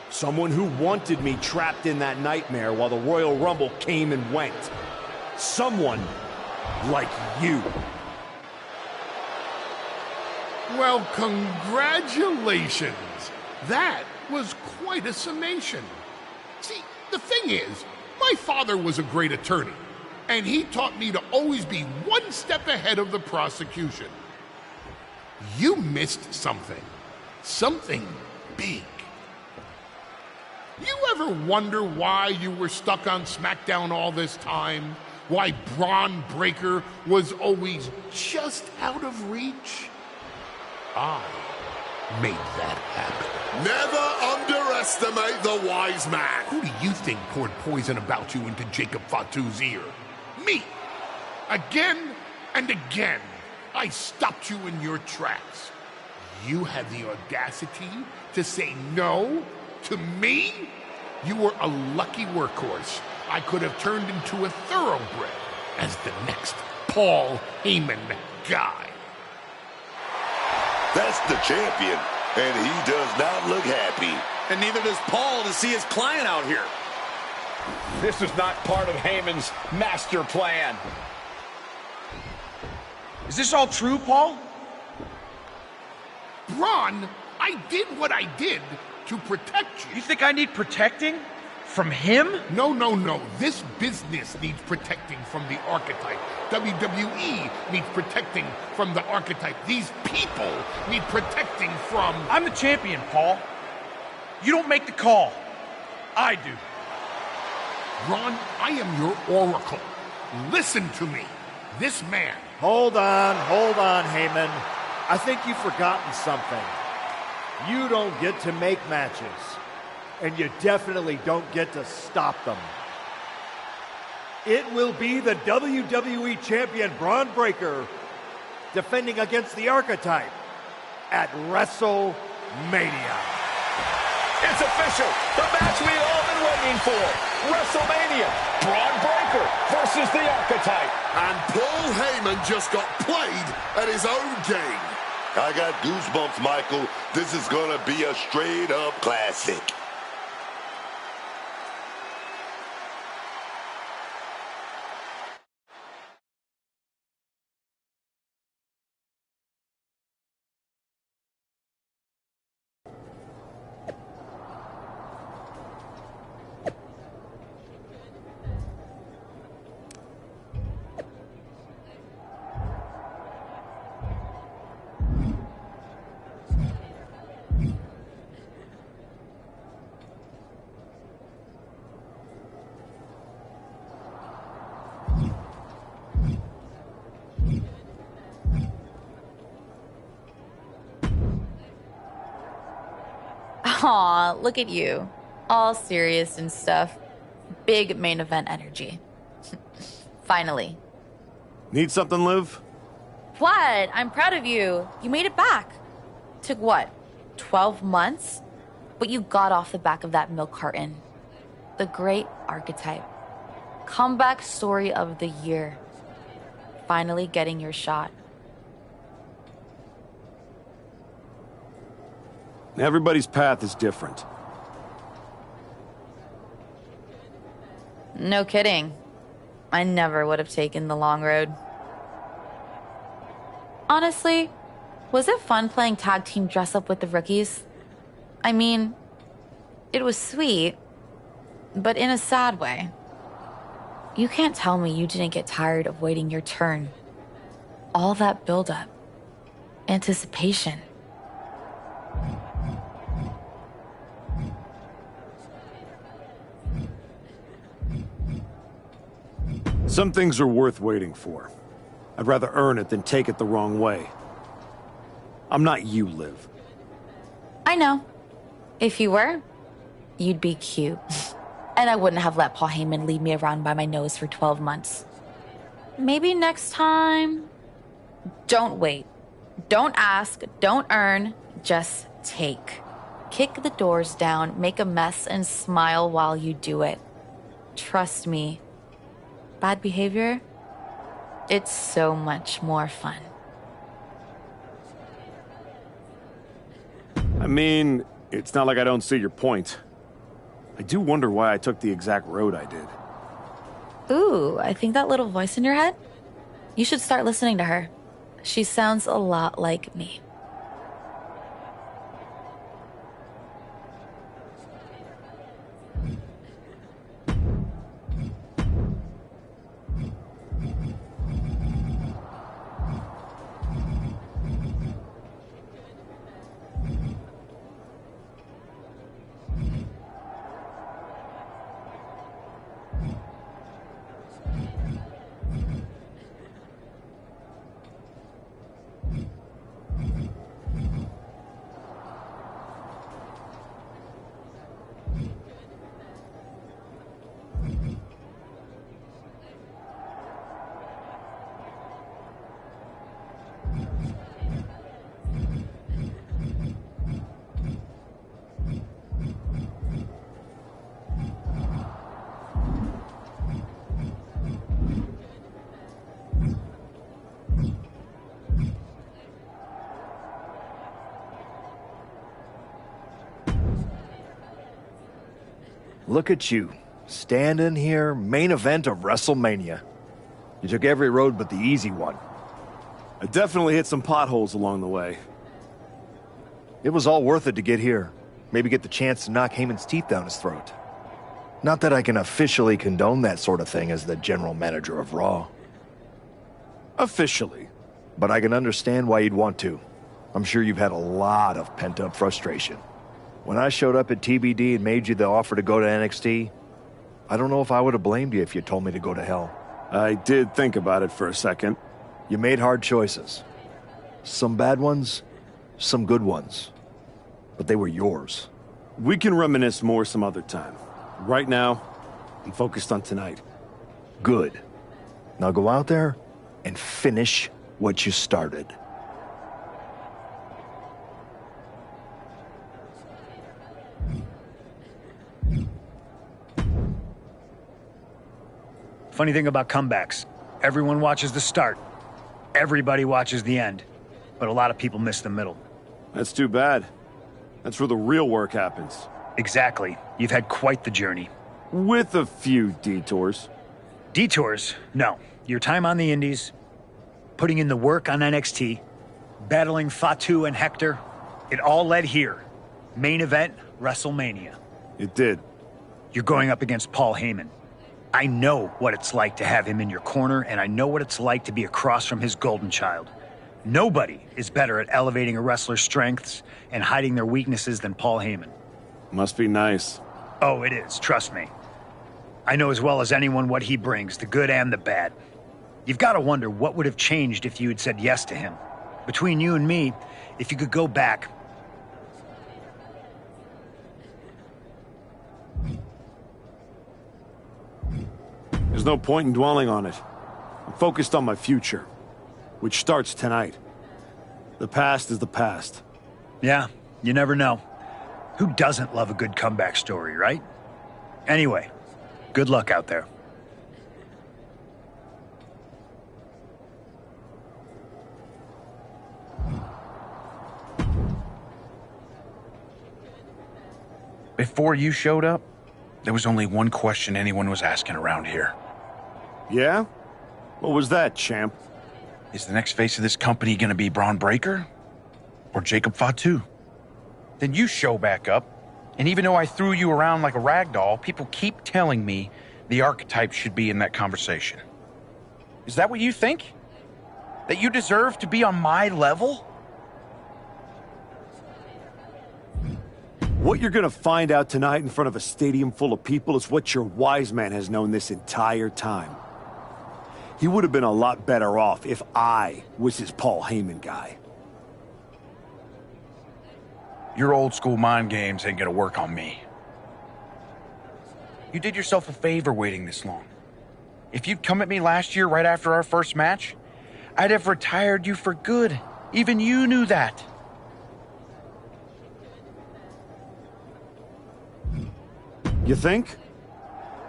Someone who wanted me trapped in that nightmare while the Royal Rumble came and went. Someone like you. Well, congratulations. That was quite a summation. See, the thing is, my father was a great attorney, and he taught me to always be one step ahead of the prosecution. You missed something. Something big. You ever wonder why you were stuck on SmackDown all this time? Why Braun Breaker was always just out of reach? I made that happen. Never underestimate the wise man. Who do you think poured poison about you into Jacob Fatu's ear? Me. Again and again, I stopped you in your tracks. You had the audacity to say no to me? You were a lucky workhorse I could have turned into a thoroughbred as the next Paul Heyman guy. That's the champion, and he does not look happy. And neither does Paul to see his client out here. This was not part of Heyman's master plan. Is this all true, Paul? Braun, I did what I did to protect you. You think I need protecting? From him? No, no, no. This business needs protecting from the archetype. WWE needs protecting from the archetype. These people need protecting from... I'm the champion, Paul. You don't make the call. I do. Ron, I am your oracle. Listen to me. This man... Hold on, Heyman. I think you've forgotten something. You don't get to make matches. And you definitely don't get to stop them. It will be the WWE Champion Braun Breaker defending against the Archetype at WrestleMania. It's official. The match we've all been waiting for. WrestleMania. Braun Breaker versus the Archetype. And Paul Heyman just got played at his own game. I got goosebumps, Michael. This is gonna be a straight-up classic. Aw, look at you. All serious and stuff. Big main event energy. Finally. Need something, Liv? What? I'm proud of you. You made it back. Took what? 12 months? But you got off the back of that milk carton. The great archetype. Comeback story of the year. Finally getting your shot. Everybody's path is different. No kidding. I never would have taken the long road. Honestly, was it fun playing tag team dress up with the rookies? I mean, it was sweet, but in a sad way. You can't tell me you didn't get tired of waiting your turn. All that buildup, anticipation. Some things are worth waiting for. I'd rather earn it than take it the wrong way. I'm not you, Liv. I know. If you were, you'd be cute. And I wouldn't have let Paul Heyman lead me around by my nose for 12 months. Maybe next time... Don't wait. Don't ask. Don't earn. Just take. Kick the doors down, make a mess, and smile while you do it. Trust me. Bad behavior? It's so much more fun. I mean, it's not like I don't see your point. I do wonder why I took the exact road I did. Ooh, I think that little voice in your head? You should start listening to her. She sounds a lot like me. Look at you, standing here, main event of WrestleMania. You took every road but the easy one. I definitely hit some potholes along the way. It was all worth it to get here. Maybe get the chance to knock Heyman's teeth down his throat. Not that I can officially condone that sort of thing as the general manager of Raw. Officially. But I can understand why you'd want to. I'm sure you've had a lot of pent-up frustration. When I showed up at TBD and made you the offer to go to NXT, I don't know if I would have blamed you if you told me to go to hell. I did think about it for a second. You made hard choices. Some bad ones, some good ones. But they were yours. We can reminisce more some other time. Right now, I'm focused on tonight. Good. Now go out there and finish what you started. Funny thing about comebacks, everyone watches the start. Everybody watches the end. But a lot of people miss the middle. That's too bad. That's where the real work happens. Exactly. You've had quite the journey. With a few detours. Detours? No. Your time on the Indies, putting in the work on NXT, battling Fatu and Hector, it all led here. Main event, WrestleMania. It did. You're going up against Paul Heyman. I know what it's like to have him in your corner, and I know what it's like to be across from his golden child. Nobody is better at elevating a wrestler's strengths and hiding their weaknesses than Paul Heyman. Must be nice. Oh, it is, trust me. I know as well as anyone what he brings, the good and the bad. You've got to wonder what would have changed if you had said yes to him. Between you and me, if you could go back... There's no point in dwelling on it. I'm focused on my future, which starts tonight. The past is the past. Yeah, you never know. Who doesn't love a good comeback story, right? Anyway, good luck out there. Before you showed up, there was only one question anyone was asking around here. Yeah? What was that, champ? Is the next face of this company gonna be Braun Breaker? Or Jacob Fatu? Then you show back up, and even though I threw you around like a rag doll, people keep telling me the archetype should be in that conversation. Is that what you think? That you deserve to be on my level? What you're gonna find out tonight in front of a stadium full of people is what your wise man has known this entire time. He would have been a lot better off if I was his Paul Heyman guy. Your old school mind games ain't gonna work on me. You did yourself a favor waiting this long. If you'd come at me last year right after our first match, I'd have retired you for good. Even you knew that. You think?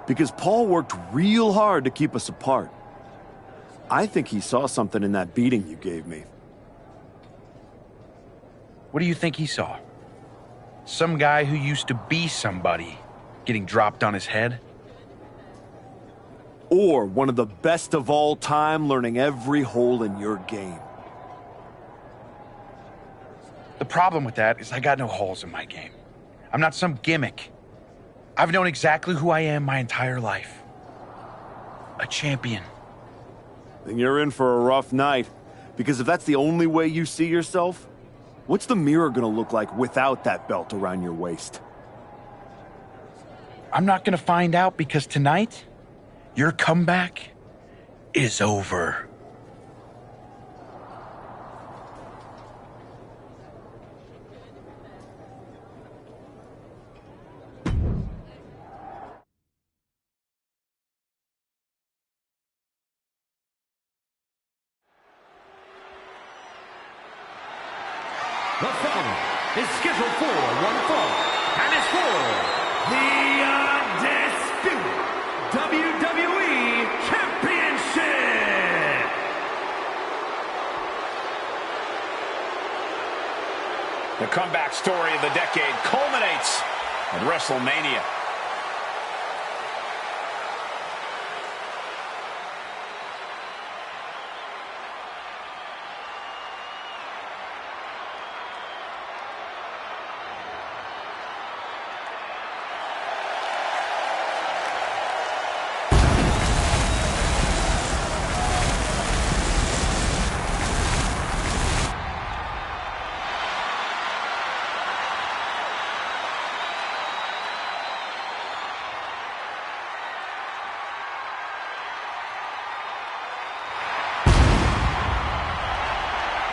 Because Paul worked real hard to keep us apart. I think he saw something in that beating you gave me. What do you think he saw? Some guy who used to be somebody getting dropped on his head? Or one of the best of all time learning every hole in your game. The problem with that is I got no holes in my game. I'm not some gimmick. I've known exactly who I am my entire life. A champion. Then you're in for a rough night. Because if that's the only way you see yourself, what's the mirror gonna look like without that belt around your waist? I'm not gonna find out because tonight, your comeback is over. The following is scheduled for one fall, and is for the undisputed WWE Championship. The comeback story of the decade culminates at WrestleMania.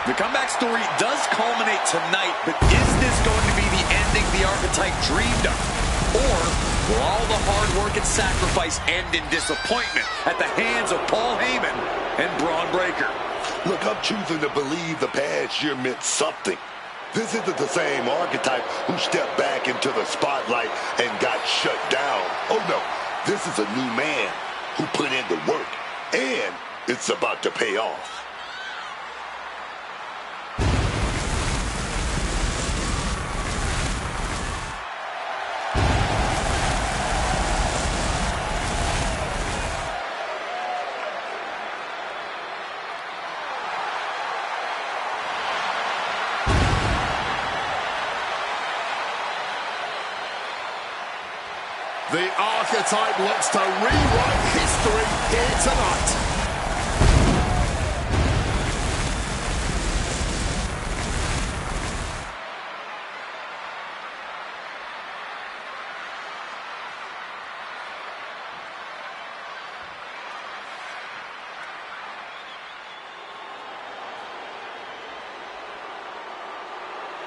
The comeback story does culminate tonight, but is this going to be the ending the Archetype dreamed of? Or will all the hard work and sacrifice end in disappointment at the hands of Paul Heyman and Braun Breaker? Look, I'm choosing to believe the past year meant something. This isn't the same Archetype who stepped back into the spotlight and got shut down. Oh no, this is a new man who put in the work, and it's about to pay off. The Archetype looks to rewrite history here tonight.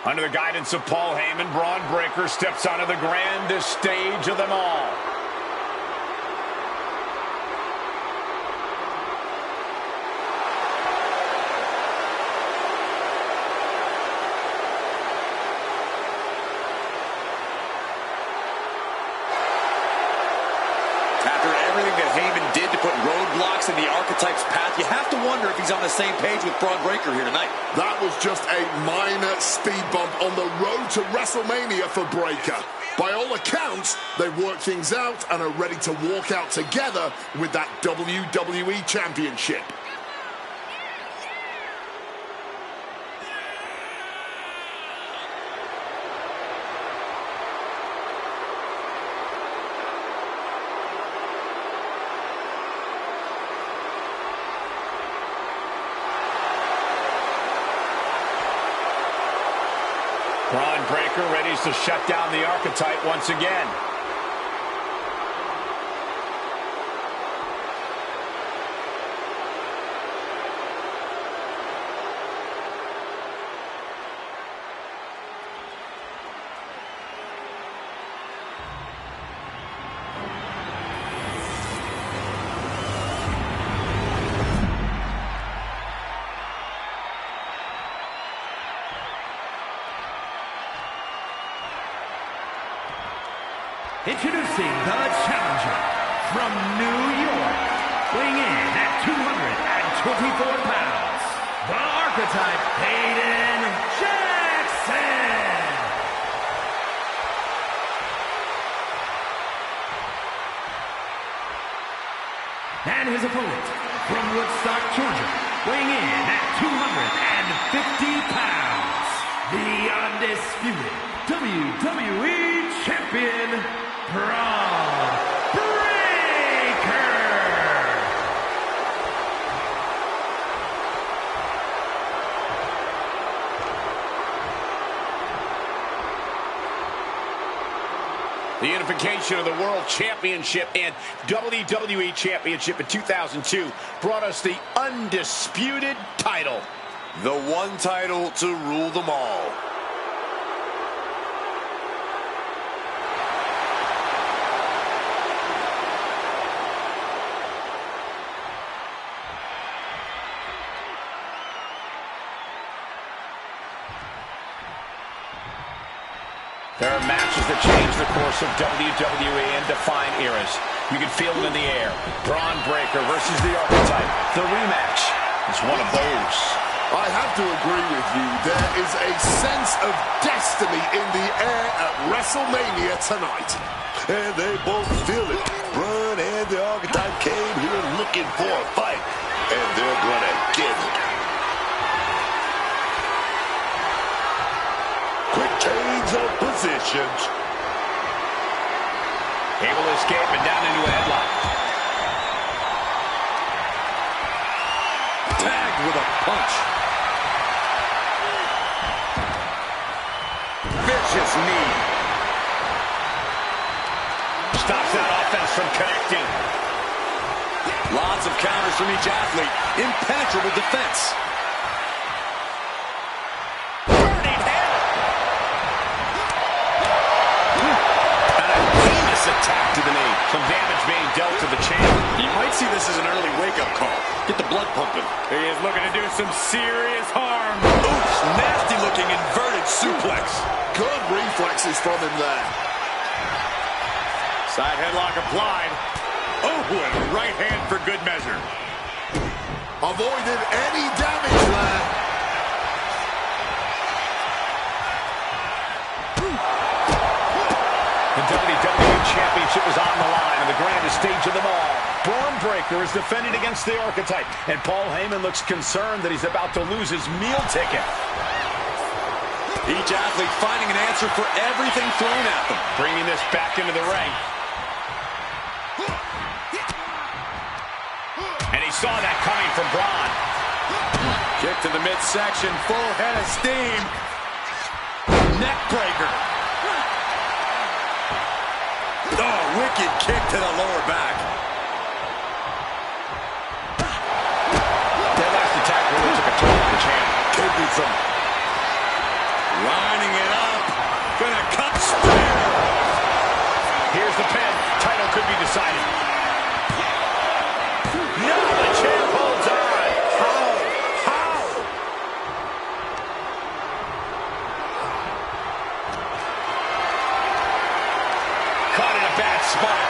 Under the guidance of Paul Heyman, Braun Breaker steps onto the grandest stage of them all. After everything that Heyman did to put roadblocks in the Archetype's path, you have to wonder if he's on the same page with Braun Breaker here tonight. That was just a minor speed bump on the road to WrestleMania for Breaker. By all accounts, they've worked things out and are ready to walk out together with that WWE Championship. Braun Breaker ready to shut down the Archetype once again. introducing the challenger from New York, weighing in at 224 pounds, the Archetype, Hayden Jackson. And his opponent from Woodstock, Georgia, weighing in at 250 pounds, the undisputed WWE Champion, Braun Breaker. The unification of the World Championship and WWE Championship in 2002 brought us the undisputed title. The one title to rule them all. There are matches that change the course of WWE and define eras. You can feel it in the air. Braun Breaker versus the Archetype. The rematch is one of those. I have to agree with you. There is a sense of destiny in the air at WrestleMania tonight. And they both feel it. Braun and the Archetype came here looking for a fight. And they're gonna get it. Quick change of positions. Able to escape and down into a headlock. Tagged with a punch. Vicious knee. Stops that offense from connecting. Lots of counters from each athlete. Impenetrable defense. Attack to the knee. Some damage being dealt to the champ. You might see this as an early wake-up call. Get the blood pumping. He is looking to do some serious harm. Oops, nasty-looking inverted suplex. Good reflexes from him there. Side headlock applied. Oh, and a right hand for good measure. Avoided any damage there. The WWE Championship is on the line on the grandest stage of them all. Braun Breaker is defending against the Archetype, and Paul Heyman looks concerned that he's about to lose his meal ticket. Each athlete finding an answer for everything thrown at them. Bringing this back into the ring. And he saw that coming from Braun. Kick to the midsection, full head of steam. Neck breaker. Oh, wicked kick to the lower back. That last attack really took a toll on the champ. Taking some. Lining it up. Gonna cut spear. Here's the pin. Title could be decided. No, the champ holds on. How? Caught in a bad spot.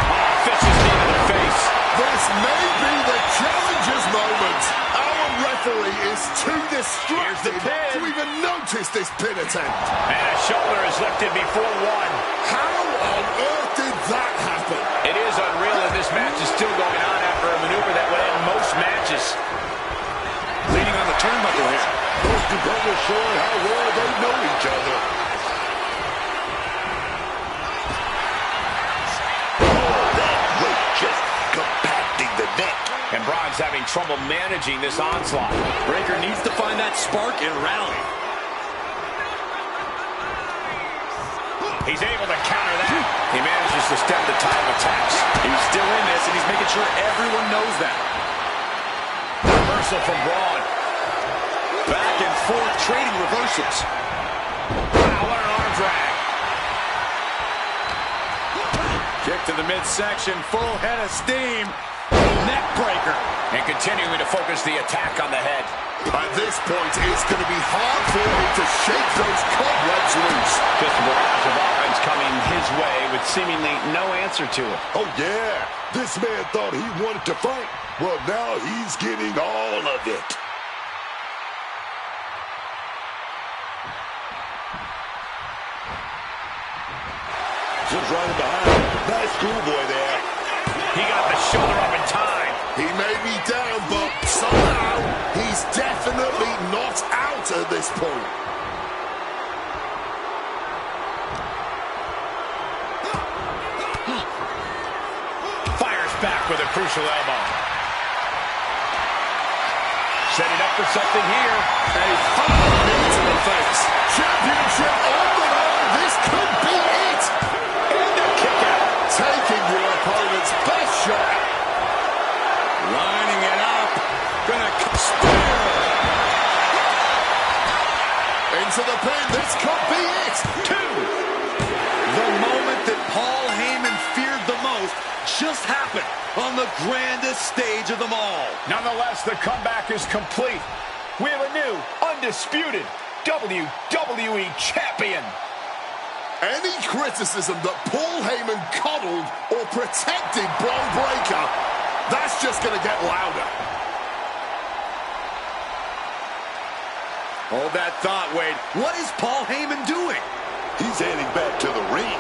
Oh, vicious knee to the face. This may be the challenger's moment. Our referee is too distracted to even notice this pin attempt. And a shoulder is lifted before one. How on earth did that happen? It is unreal that this match is still going on after a maneuver that would end most matches. Leaning on the turnbuckle here. Both competitors showing how well they know each other. Just compacting the neck. And Braun's having trouble managing this onslaught. Breaker needs to find that spark and rally. He's able to counter that. He manages to stem the tide of attacks. He's still in this, and he's making sure everyone knows that. Reversal from Braun. Back and forth, trading reversals. Wow, what an arm drag. Kick to the midsection, full head of steam. Neck breaker. And continuing to focus the attack on the head. At this point, it's going to be hard for him to shake those cobwebs loose. Just a barrage of offense coming his way with seemingly no answer to it. Oh, yeah. This man thought he wanted to fight. Well, now he's getting all of it. Just running behind. Nice schoolboy there. He got the shoulder up in time. He may be down, but somehow he's definitely not out at this point. Fires back with a crucial elbow. Setting up for something here. A hard knee to the face. Championship on the line. This could be it. And a kick out. Taking your opponent's best shot. Lining it up. Gonna spear. Into the pin. This could be it. 2. The moment that Paul Heyman feared the most just happened on the grandest stage of them all. Nonetheless, the comeback is complete. We have a new, undisputed WWE Champion. Any criticism that Paul Heyman coddled or protected Bron Breakker, that's just going to get louder. Hold that thought, Wade. What is Paul Heyman doing? He's heading back to the ring.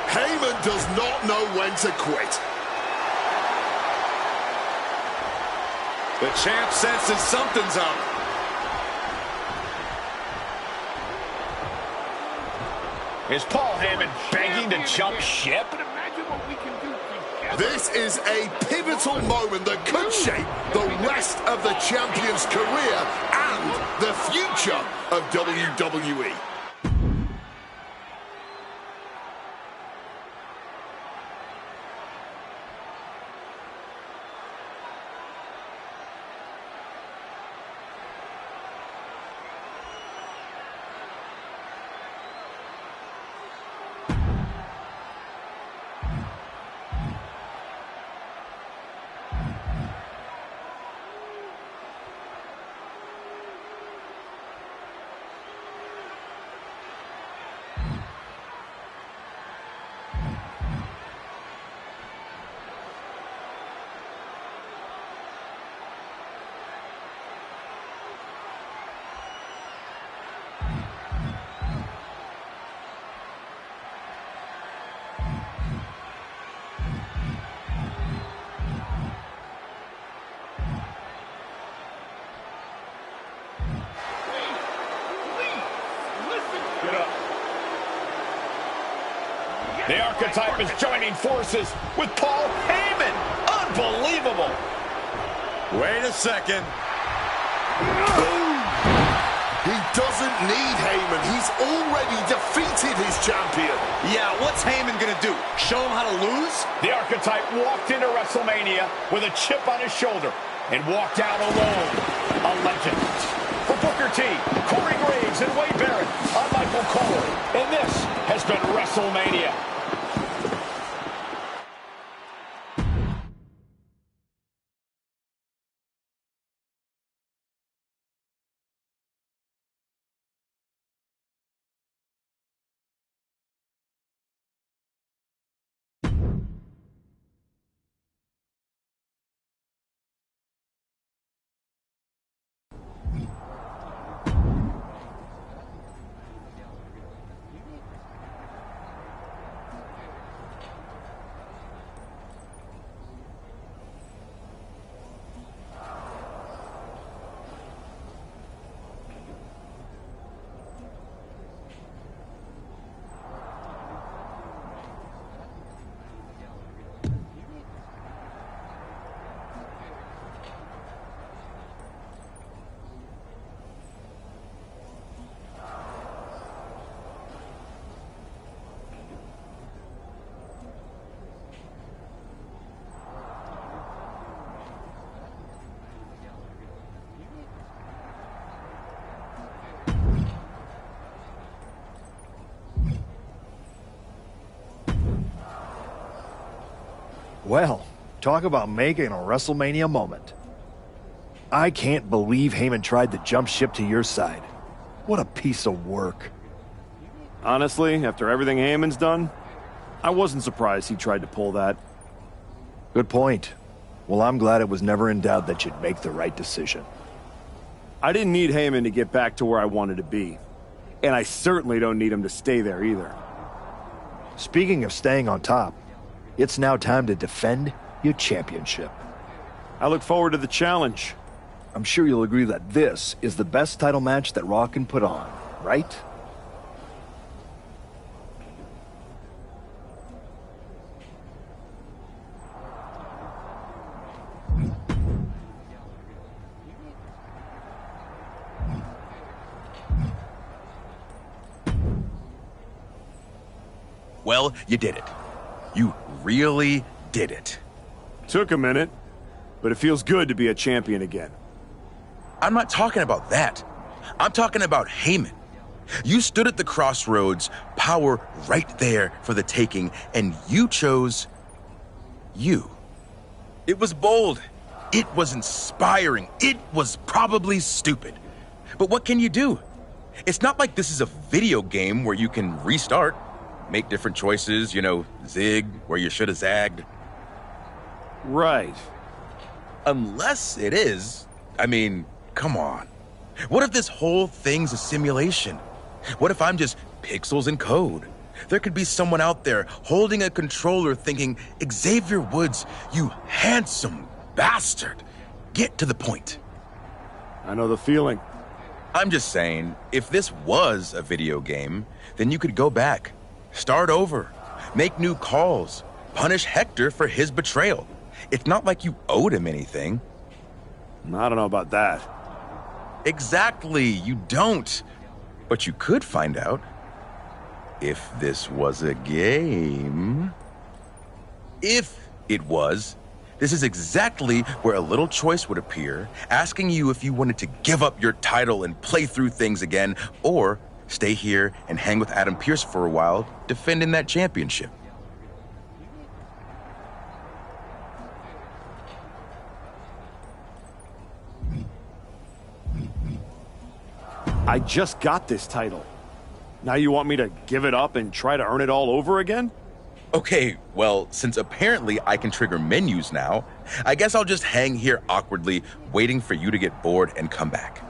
Heyman does not know when to quit. The champ senses something's up. Is Paul Heyman begging to jump ship? This is a pivotal moment that could shape the rest of the champion's career and the future of WWE. The Archetype is joining forces with Paul Heyman. Unbelievable. Wait a second. He doesn't need Heyman. He's already defeated his champion. Yeah, what's Heyman gonna do? Show him how to lose? The Archetype walked into WrestleMania with a chip on his shoulder and walked out alone. A legend. For Booker T, Corey Graves, and Wade Barrett, I'm Michael Cole, and this has been WrestleMania. Well, talk about making a WrestleMania moment. I can't believe Heyman tried to jump ship to your side. What a piece of work. Honestly, after everything Heyman's done, I wasn't surprised he tried to pull that. Good point. Well, I'm glad it was never in doubt that you'd make the right decision. I didn't need Heyman to get back to where I wanted to be. And I certainly don't need him to stay there either. Speaking of staying on top, it's now time to defend your championship. I look forward to the challenge. I'm sure you'll agree that this is the best title match that Raw can put on, right? Well, you did it. You really did it. Took a minute, but it feels good to be a champion again. I'm not talking about that. I'm talking about Heyman. You stood at the crossroads, power right there for the taking, and you chose you. It was bold. It was inspiring. It was probably stupid. But what can you do? It's not like this is a video game where you can restart, make different choices, zig where you should have zagged. Right. Unless it is. I mean, come on. What if this whole thing's a simulation? What if I'm just pixels and code? There could be someone out there holding a controller thinking, Xavier Woods, you handsome bastard. Get to the point. I know the feeling. I'm just saying, if this was a video game, then you could go back, start over, make new calls, punish Hector for his betrayal. It's not like you owed him anything. I don't know about that. Exactly, you don't. But you could find out if this was a game. If it was, this is exactly where a little choice would appear, asking you if you wanted to give up your title and play through things again, or stay here and hang with Adam Pearce for a while, defending that championship. I just got this title. Now you want me to give it up and try to earn it all over again? Okay, well, since apparently I can trigger menus now, I guess I'll just hang here awkwardly, waiting for you to get bored and come back.